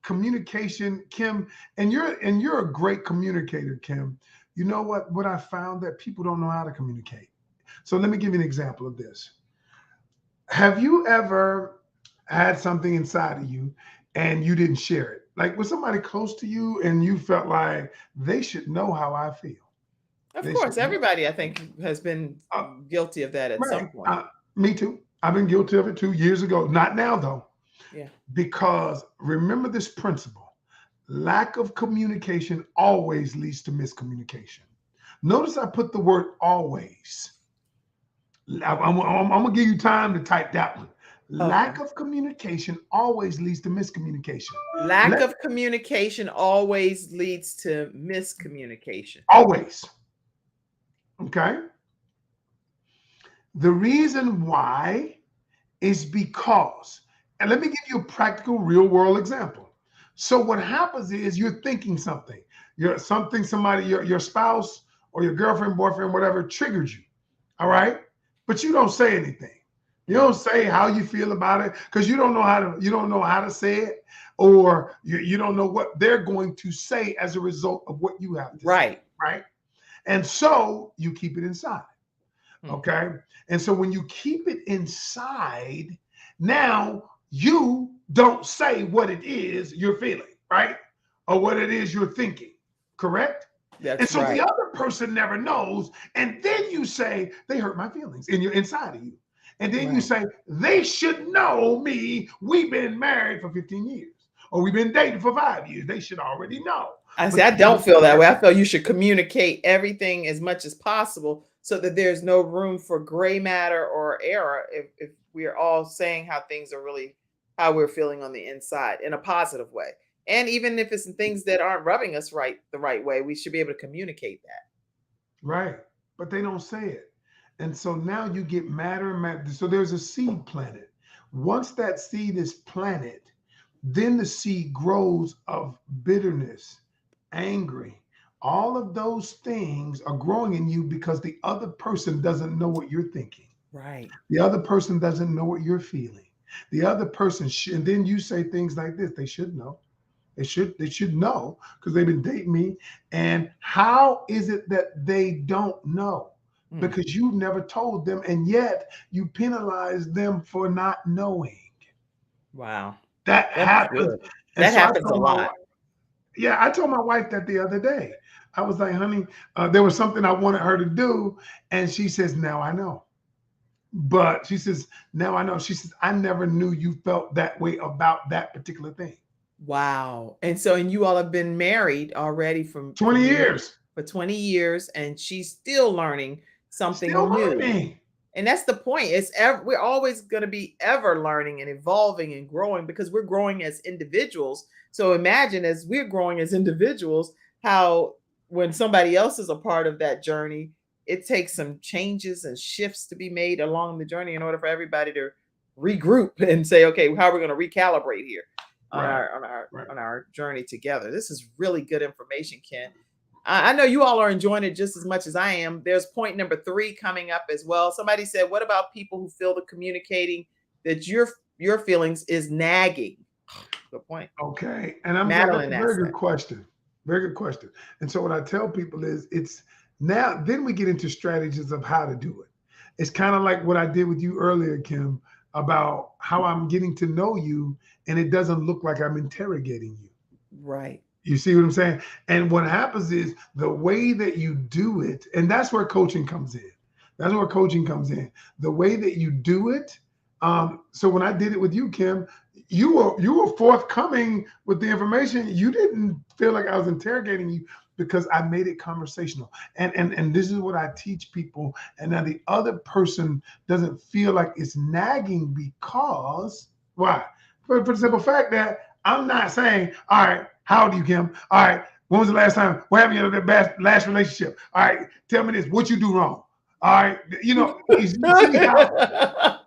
communication, Kim, and you're a great communicator, Kim. You know what I found that people don't know how to communicate. So let me give you an example of this. Have you ever had something inside of you and you didn't share it? Like with somebody close to you and you felt like they should know how I feel. Of They should course, know. everybody I think has been Uh, guilty of that at right. some point. Me too. I've been guilty of it 2 years ago. Not now though, Yeah. because remember this principle: lack of communication always leads to miscommunication. Notice I put the word always. I'm gonna give you time to type that one. Okay. Lack of communication always leads to miscommunication. Lack Let of communication always leads to miscommunication. always. Okay. The reason why is because, and let me give you a practical, real world example. So what happens is you're thinking something, somebody, your spouse or your girlfriend, boyfriend, whatever, triggered you. All right, but you don't say anything. You don't say how you feel about it because you don't know how to say it, or you don't know what they're going to say as a result of what you have to say. Right. Right. And so you keep it inside. Hmm. Okay. And so when you keep it inside, now you don't say what it is you're feeling, right? Or what it is you're thinking, correct? And That's so the right. other person never knows. And then you say, they hurt my feelings, and you're inside of you. And then you Right. say, they should know me. We've been married for 15 years, or we've been dating for 5 years. They should already know. I But say I they don't don't feel that care. way. I feel you should communicate everything as much as possible so that there's no room for gray matter or error if we're all saying how things are really how we're feeling on the inside in a positive way. And even if it's things that aren't rubbing us right the right way, we should be able to communicate that. Right. But they don't say it. And so now you get madder and madder. So there's a seed planted. Once that seed is planted, then the seed grows of bitterness, angry. All of those things are growing in you because the other person doesn't know what you're thinking. Right. The other person doesn't know what you're feeling. The other person, and then you say things like this, they should know. They should know because they've been dating me. And how is it that they don't know? Mm. Because you've never told them, and yet you penalize them for not knowing. Wow. That That's happens. good. And That so I happens a told my wife, lot. yeah, I told my wife that the other day. I was like, honey, there was something I wanted her to do. And she says, now I know. But she says, now I know. She says, I never knew you felt that way about that particular thing. Wow. And you all have been married already 20 years, for 20 years and she's still learning still something new. learning. And that's the point. We're always going to be ever learning and evolving and growing because we're growing as individuals. So imagine as we're growing as individuals, how when somebody else is a part of that journey, it takes some changes and shifts to be made along the journey in order for everybody to regroup and say, okay, how are we going to recalibrate here on Right, our right. on our journey together? This is really good information, Ken. I know you all are enjoying it just as much as I am. There's point number 3 coming up as well. Somebody said, "What about people who feel the communicating that your feelings is nagging?" Good point. Okay. And I'm glad that's Madeline a asked very good that. question. Very good question. And so what I tell people is it's now, then we get into strategies of how to do it. It's kind of like what I did with you earlier, Kim, about how I'm getting to know you and it doesn't look like I'm interrogating you. Right. You see what I'm saying? And what happens is the way that you do it, and that's where coaching comes in. That's where coaching comes in. The way that you do it. So when I did it with you, Kim, you were forthcoming with the information. You didn't feel like I was interrogating you because I made it conversational. And this is what I teach people. And now the other person doesn't feel like it's nagging because why? For the simple fact that I'm not saying, all right, how old are you, Kim? All right, when was the last time? What happened in the last relationship? All right, tell me this. What you do wrong? All right, you see how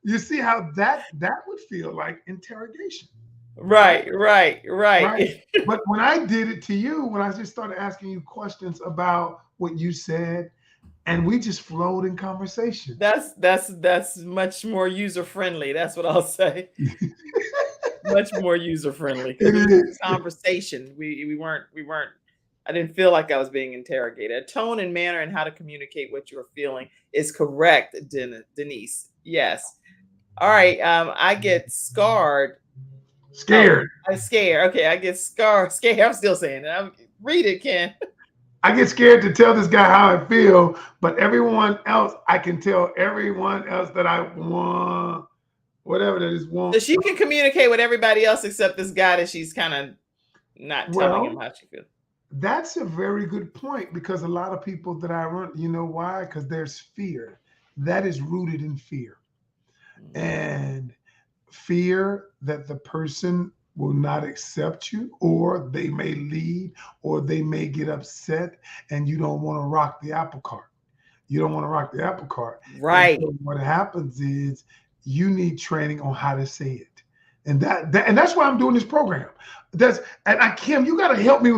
you see how that would feel like interrogation, Right, right, right? right. But when I did it to you, when I just started asking you questions about what you said, and we just flowed in conversation. That's much more user friendly. That's what I'll say. Much more user friendly because It it was just is. a conversation. We weren't I didn't feel like I was being interrogated. A tone and manner and how to communicate what you're feeling is correct, Denise. Yes. All right. I get scarred. Scared. I'm scared. Okay, I get scared. I'm still saying it. Read it, Ken. I get scared to tell this guy how I feel, but everyone else, I can tell everyone else that I want, whatever that is, want. So she can communicate with everybody else except this guy that she's kind of not telling him how she feels. That's a very good point, because a lot of people that I run, you know why? Because there's fear. That is rooted in fear. And fear that the person will not accept you, or they may leave, or they may get upset, and you don't want to rock the apple cart. You don't want to rock the apple cart. Right. And so what happens is you need training on how to say it. And that's why I'm doing this program. Kim, you got to help me.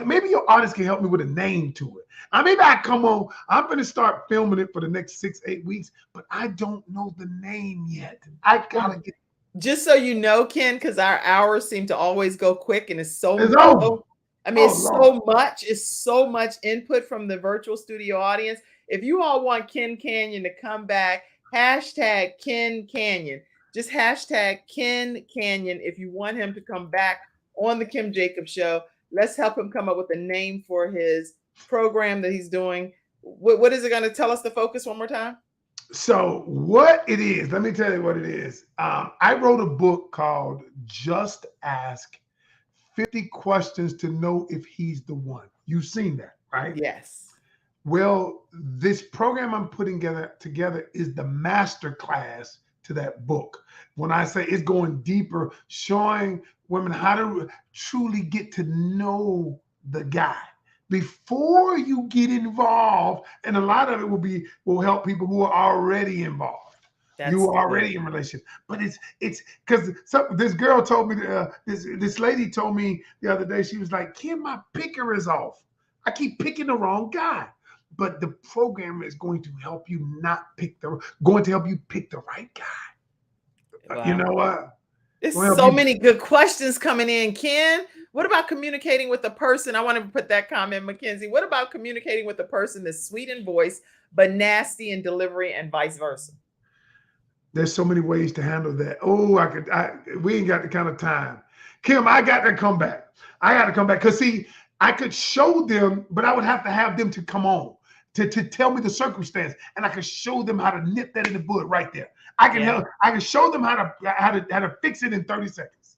Maybe your artist can help me with a name to it. Maybe I come on. I'm going to start filming it for the next 6-8 weeks, but I don't know the name yet. I gotta get. Just so you know, Ken, because our hours seem to always go quick, and it's so It's much. over. I mean, Oh, it's Lord. so much. It's so much input from the virtual studio audience. If you all want Ken Canion to come back, hashtag Ken Canion. Just hashtag Ken Canion if you want him to come back on the Kim Jacobs Show. Let's help him come up with a name for his program that he's doing. What is it going to tell us the focus one more time? So what it is, let me tell you what it is. I wrote a book called Just Ask 50 Questions to Know If He's the One. You've seen that, right? Yes. Well, this program I'm putting together is the master class to that book. When I say it's going deeper, showing women how to truly get to know the guy before you get involved. And a lot of it will help people who are already involved. You are already in relationship. But it's because this girl told me, this lady told me the other day, she was like, Kim, my picker is off. I keep picking the wrong guy. But the program is going to help you pick the right guy. Wow. You know what? There's so many good questions coming in, Ken. What about communicating with a person? I want to put that comment, Mackenzie. What about communicating with a person that's sweet in voice, but nasty in delivery, and vice versa? There's so many ways to handle that. Oh, we ain't got the kind of time. Kim, I got to come back. Because see, I could show them, but I would have to have them to come on to tell me the circumstance, and I could show them how to nip that in the bud right there. I can show them how to fix it in 30 seconds.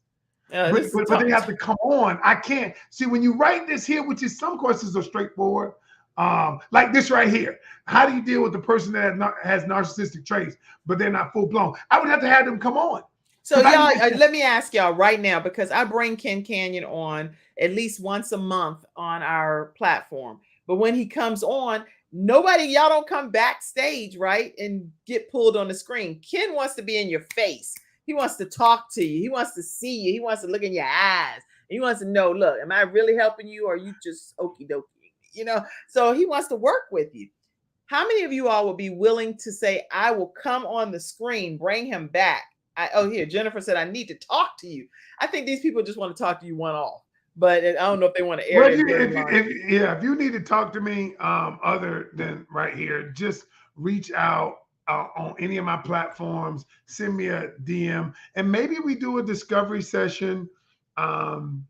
But they have to come on. I can't see when you write this here, which is some questions are straightforward. Like this right here. How do you deal with the person that has narcissistic traits, but they're not full blown? I would have to have them come on. So y'all, let me ask y'all right now, because I bring Ken Canion on at least once a month on our platform. But when he comes on, y'all don't come backstage, right, and get pulled on the screen. Ken wants to be in your face. He wants to talk to you. He wants to see you. He wants to look in your eyes. He wants to know, look, am I really helping you, or are you just okie dokie? You know, so he wants to work with you. How many of you all will be willing to say, I will come on the screen, bring him back? Here, Jennifer said, I need to talk to you. I think these people just want to talk to you one-off, but I don't know if they want to air it. If you need to talk to me other than right here, just reach out on any of my platforms, send me a DM, and maybe we do a discovery session. And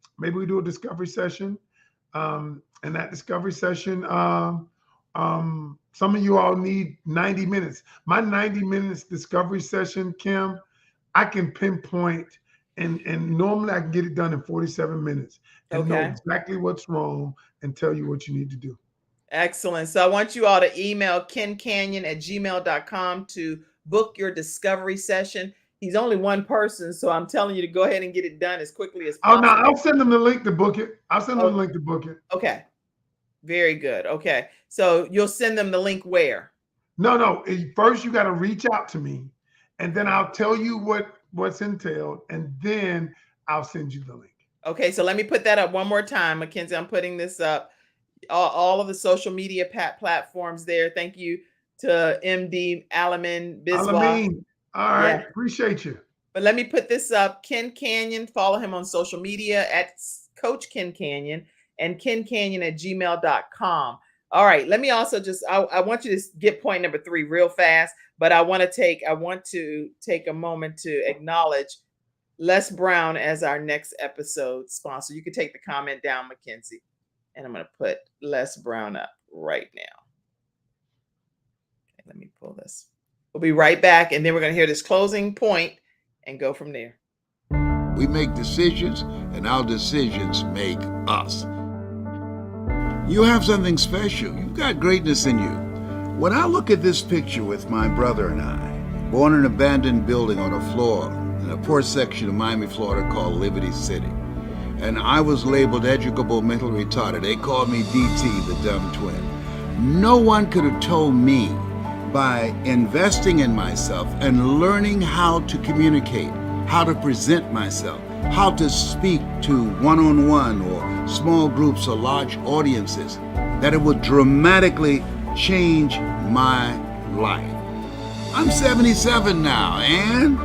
that discovery session, some of you all need 90 minutes. My 90 minutes discovery session, Kim, I can pinpoint, and normally I can get it done in 47 minutes and know exactly what's wrong and tell you what you need to do. Excellent. So I want you all to email kencanion@gmail.com to book your discovery session. He's only one person, so I'm telling you to go ahead and get it done as quickly as possible. Oh, no, I'll send them the link to book it. Okay. Very good. Okay. So you'll send them the link where? No. First, you got to reach out to me, and then I'll tell you what's entailed, and then I'll send you the link. Okay. So let me put that up one more time, Mackenzie. I'm putting this up. All of the social media platforms there. Thank you to MD Alamin Biswa. All right. Yeah. Appreciate you. But let me put this up. Ken Canion, follow him on social media at Coach Ken Canion. and kencanyon@gmail.com. All right, let me also I want you to get point number 3 real fast, but I want to take a moment to acknowledge Les Brown as our next episode sponsor. You can take the comment down, Mackenzie, and I'm going to put Les Brown up right now. Okay, let me pull this. We'll be right back, and then we're going to hear this closing point and go from there. We make decisions, and our decisions make us. You have something special. You've got greatness in you. When I look at this picture with my brother and I, born in an abandoned building on a floor in a poor section of Miami, Florida called Liberty City, and I was labeled educable mental retarded. They called me DT, the dumb twin. No one could have told me by investing in myself and learning how to communicate, how to present myself, how to speak to one-on-one or small groups or large audiences, that it would dramatically change my life. I'm 77 now, and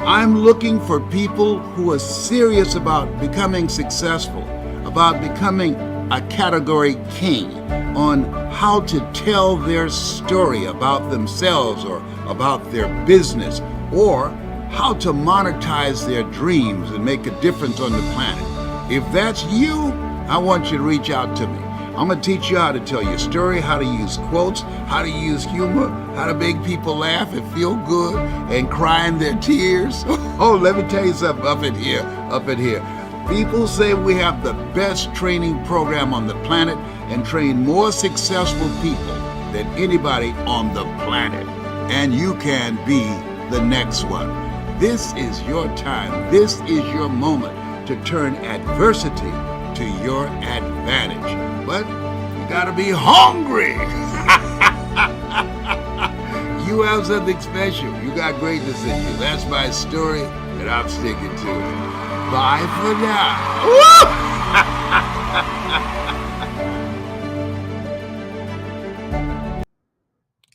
I'm looking for people who are serious about becoming successful, about becoming a category king, on how to tell their story about themselves or about their business, or how to monetize their dreams and make a difference on the planet. If that's you, I want you to reach out to me. I'm gonna teach you how to tell your story, how to use quotes, how to use humor, how to make people laugh and feel good and cry in their tears. Oh, let me tell you something up in here. People say we have the best training program on the planet and train more successful people than anybody on the planet. And you can be the next one. This is your time. This is your moment to turn adversity to your advantage. But you gotta be hungry. You have something special. You got greatness in you. That's my story, and I'm sticking to it. Bye for now.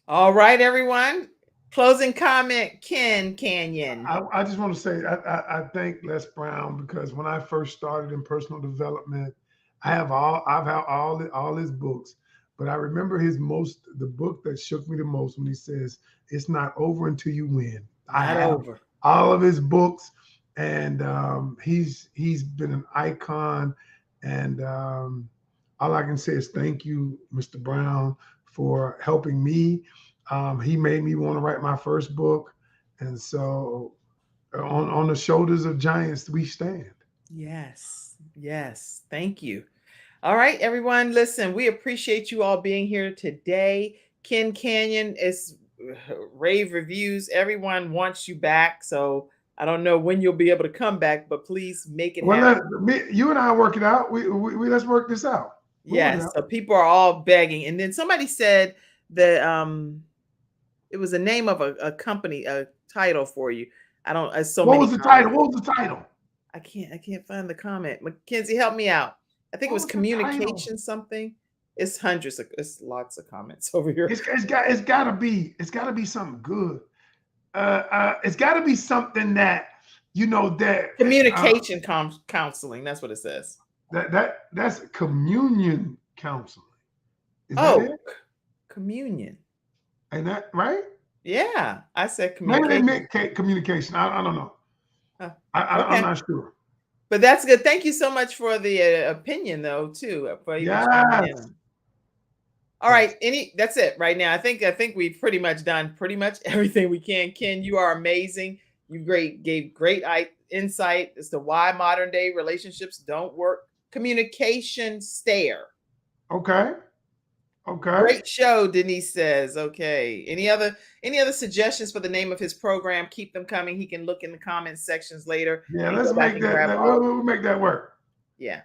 All right, everyone. Closing comment, Ken Canion. I just want to say I thank Les Brown, because when I first started in personal development, I've had all his books, but I remember the book that shook me the most when he says, "It's not over until you win." I have all of his books, and he's been an icon, and all I can say is thank you, Mr. Brown, for helping me. He made me want to write my first book. And so on the shoulders of giants, we stand. Yes. Thank you. All right, everyone. Listen, we appreciate you all being here today. Ken Canion is rave reviews. Everyone wants you back. So I don't know when you'll be able to come back, but please make it happen. You and I work it out. We let's work this out. Yes. So people are all begging. And then somebody said that it was a name of a company, a title for you. I don't. What was the title? I can't find the comment. Mackenzie, help me out. I think it was communication something. It's lots of comments over here. It's gotta be something good. It's gotta be something that that communication counseling. That's what it says. That's communion counseling. Is that it? Communion. Ain't that right? Yeah, I said communication. Maybe they meant communication. I don't know. I'm not sure. But that's good. Thank you so much for the opinion, though, too. Yes. All right. That's it right now. I think we've pretty much done everything we can. Ken, you are amazing. You gave great insight as to why modern day relationships don't work. Communication stare. Okay. Great show, Denise says. Okay. Any other suggestions for the name of his program? Keep them coming. He can look in the comments sections later. Yeah, let's make that. We'll make that work. Yeah.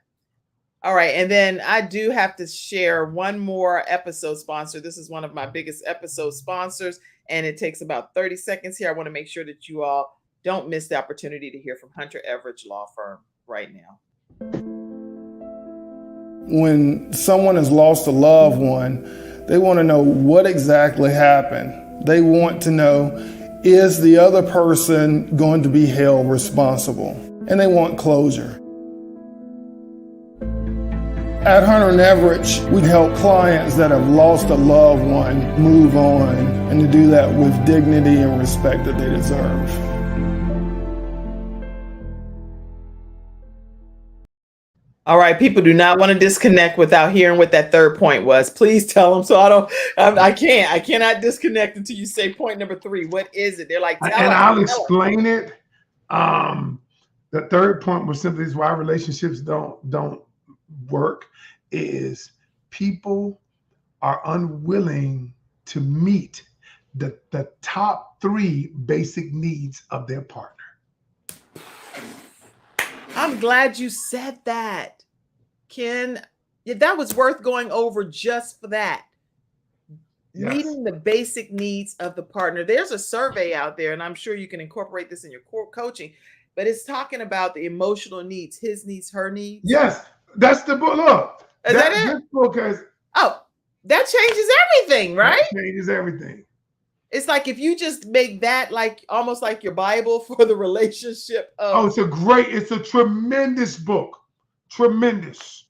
All right. And then I do have to share one more episode sponsor. This is one of my biggest episode sponsors, and it takes about 30 seconds here. I want to make sure that you all don't miss the opportunity to hear from Hunter Everidge Law Firm right now. When someone has lost a loved one, they want to know what exactly happened. They want to know, is the other person going to be held responsible? And they want closure. At Hunter and Everett, we help clients that have lost a loved one move on, and to do that with dignity and respect that they deserve. All right, people do not want to disconnect without hearing what that third point was. Please tell them. So I cannot disconnect until you say point number 3. What is it? They're like, tell And us, I'll tell us. explain it. The third point was simply is why relationships don't work is people are unwilling to meet the top 3 basic needs of their partner. I'm glad you said that, Ken. Yeah, that was worth going over just for that. Yes. Meeting the basic needs of the partner. There's a survey out there, and I'm sure you can incorporate this in your coaching, but it's talking about the emotional needs, his needs, her needs. Yes, that's the book. Look, Is that it? This book has. Oh, that changes everything, right? That changes everything. It's like if you just make that like almost like your Bible for the relationship of. It's a tremendous book. Tremendous.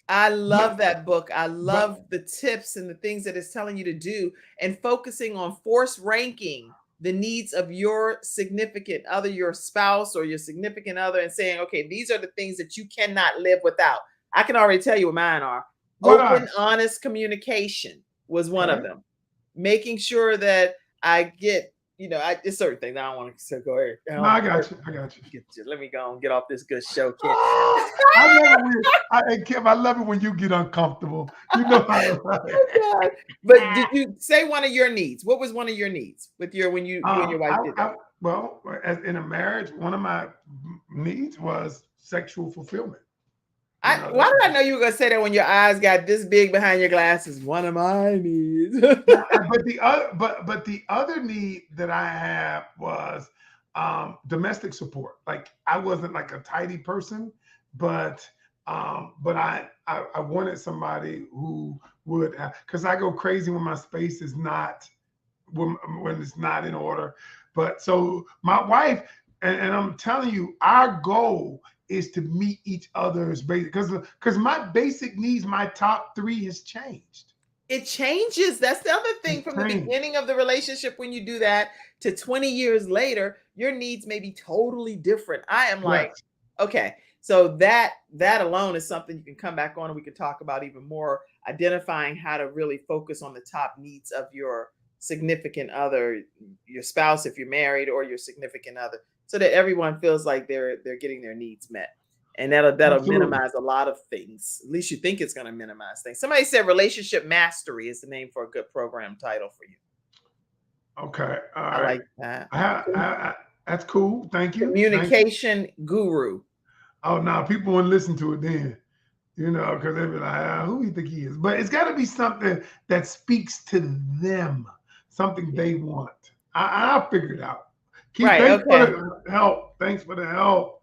I love that book. I love the tips and the things that it's telling you to do and focusing on force ranking the needs of your significant other, your spouse or your significant other, and saying, okay, these are the things that you cannot live without. I can already tell you what mine are. Open, honest communication was one of them. Making sure that I get, it's certain things. I don't want to go here. No, I got you. Let me go and get off this good show, Ken. Kim, I love it when you get uncomfortable. You know how. But did you say one of your needs? What was one of your needs with when you and your wife did that? Well, as in a marriage, one of my needs was sexual fulfillment. Why did I know you were gonna say that when your eyes got this big behind your glasses? One of my needs. but the other need that I have was domestic support. Like I wasn't like a tidy person, but I wanted somebody who would, because I go crazy when my space is not when it's not in order. But so my wife and I'm telling you, our goal is to meet each other's basic, because my basic needs, my top 3 has changed. It changes. That's the other thing from the beginning of the relationship. When you do that to 20 years later, your needs may be totally different. I am like, okay, so that alone is something you can come back on and we can talk about even more, identifying how to really focus on the top needs of your significant other, your spouse, if you're married, or your significant other, so that everyone feels like they're getting their needs met. And that'll minimize a lot of things. At least you think it's going to minimize things. Somebody said Relationship Mastery is the name for a good program title for you. Okay. All I right. like that. That's cool. Thank you. Communication Guru. Oh, no, people wouldn't listen to it then, because they'd be like, who do you think he is? But it's got to be something that speaks to them, something they want. I'll figure it out. Thanks for the help. Thanks for the help.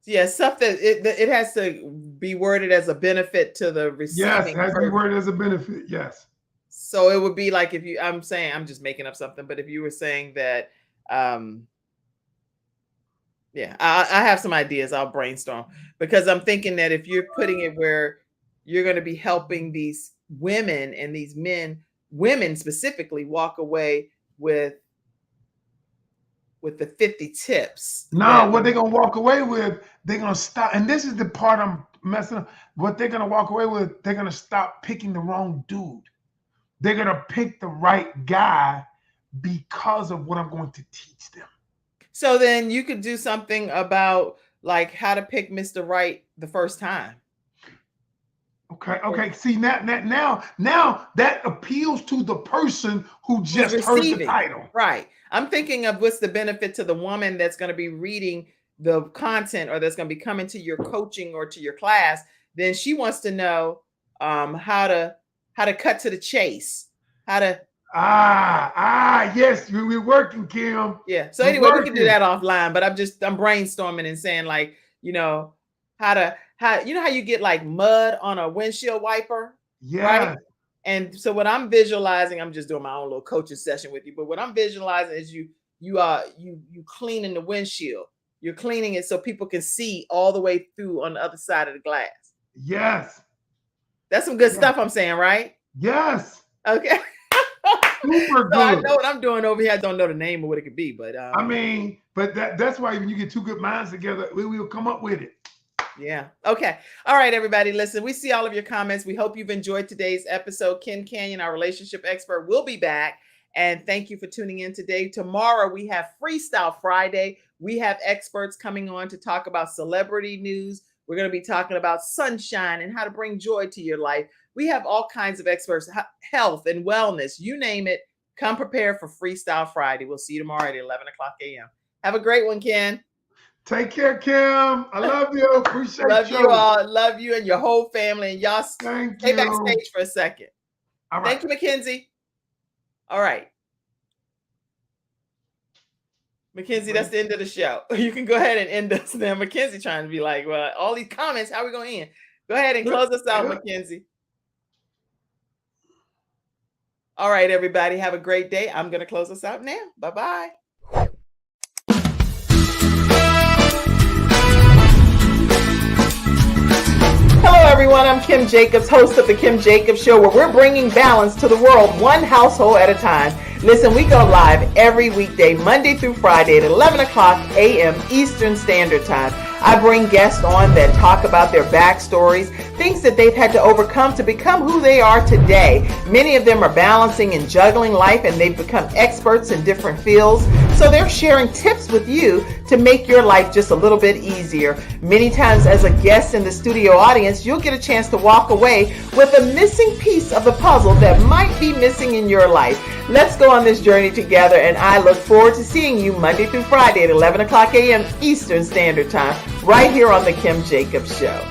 Yeah, stuff that it has to be worded as a benefit to the receiving. Yes, it has to be worded as a benefit. Yes. So it would be like I'm saying, I'm just making up something, but if you were saying that, I have some ideas. I'll brainstorm, because I'm thinking that if you're putting it where you're going to be helping these women and these women specifically walk away with the 50 tips. No, what they're going to walk away with, they're going to stop. And this is the part I'm messing up. What they're going to walk away with, they're going to stop picking the wrong dude. They're going to pick the right guy because of what I'm going to teach them. So then you could do something about like how to pick Mr. Right the first time. Okay. See, now that appeals to the person who just heard the title. Right. I'm thinking of what's the benefit to the woman that's going to be reading the content, or that's going to be coming to your coaching or to your class. Then she wants to know how to cut to the chase, how to. Yes, we're working, Kim. Yeah. So anyway, we can do that offline, but I'm brainstorming and saying, like, how you get like mud on a windshield wiper. Yeah. Right? And so what I'm visualizing, I'm just doing my own little coaching session with you, but what I'm visualizing is you cleaning the windshield. You're cleaning it so people can see all the way through on the other side of the glass. Yes. That's some good stuff I'm saying, right? Yes. Okay. Super So I good. know what I'm doing over here. I don't know the name of what it could be, but I mean, but that's why when you get two good minds together, we will come up with it. yeah. Okay. All right, everybody. Listen, we see all of your comments. We hope you've enjoyed today's episode. Ken Canion, our relationship expert, will be back. And thank you for tuning in today. Tomorrow, we have Freestyle Friday. We have experts coming on to talk about celebrity news. We're going to be talking about sunshine and how to bring joy to your life. We have all kinds of experts, health and wellness, you name it. Come prepared for Freestyle Friday. We'll see you tomorrow at 11 o'clock a.m. Have a great one, Ken. Take care, Kim. I love you. Appreciate Love you all. Love you and your whole family. And y'all stay backstage for a second. All right. Thank you, Mackenzie. All right. Mackenzie, that's the end of the show. You can go ahead and end us now. Mackenzie trying to be like, well, all these comments, how are we going to end? Go ahead and close us out, Mackenzie. All right, everybody. Have a great day. I'm going to close us out now. Bye-bye. Hello, everyone. I'm Kim Jacobs, host of The Kim Jacobs Show, where we're bringing balance to the world one household at a time. Listen, we go live every weekday, Monday through Friday at 11 o'clock a.m. Eastern Standard Time. I bring guests on that talk about their backstories, things that they've had to overcome to become who they are today. Many of them are balancing and juggling life, and they've become experts in different fields. So they're sharing tips with you to make your life just a little bit easier. Many times as a guest in the studio audience, you'll get a chance to walk away with a missing piece of the puzzle that might be missing in your life. Let's go on this journey together, and I look forward to seeing you Monday through Friday at 11 o'clock a.m. Eastern Standard Time, right here on The Kim Jacobs Show.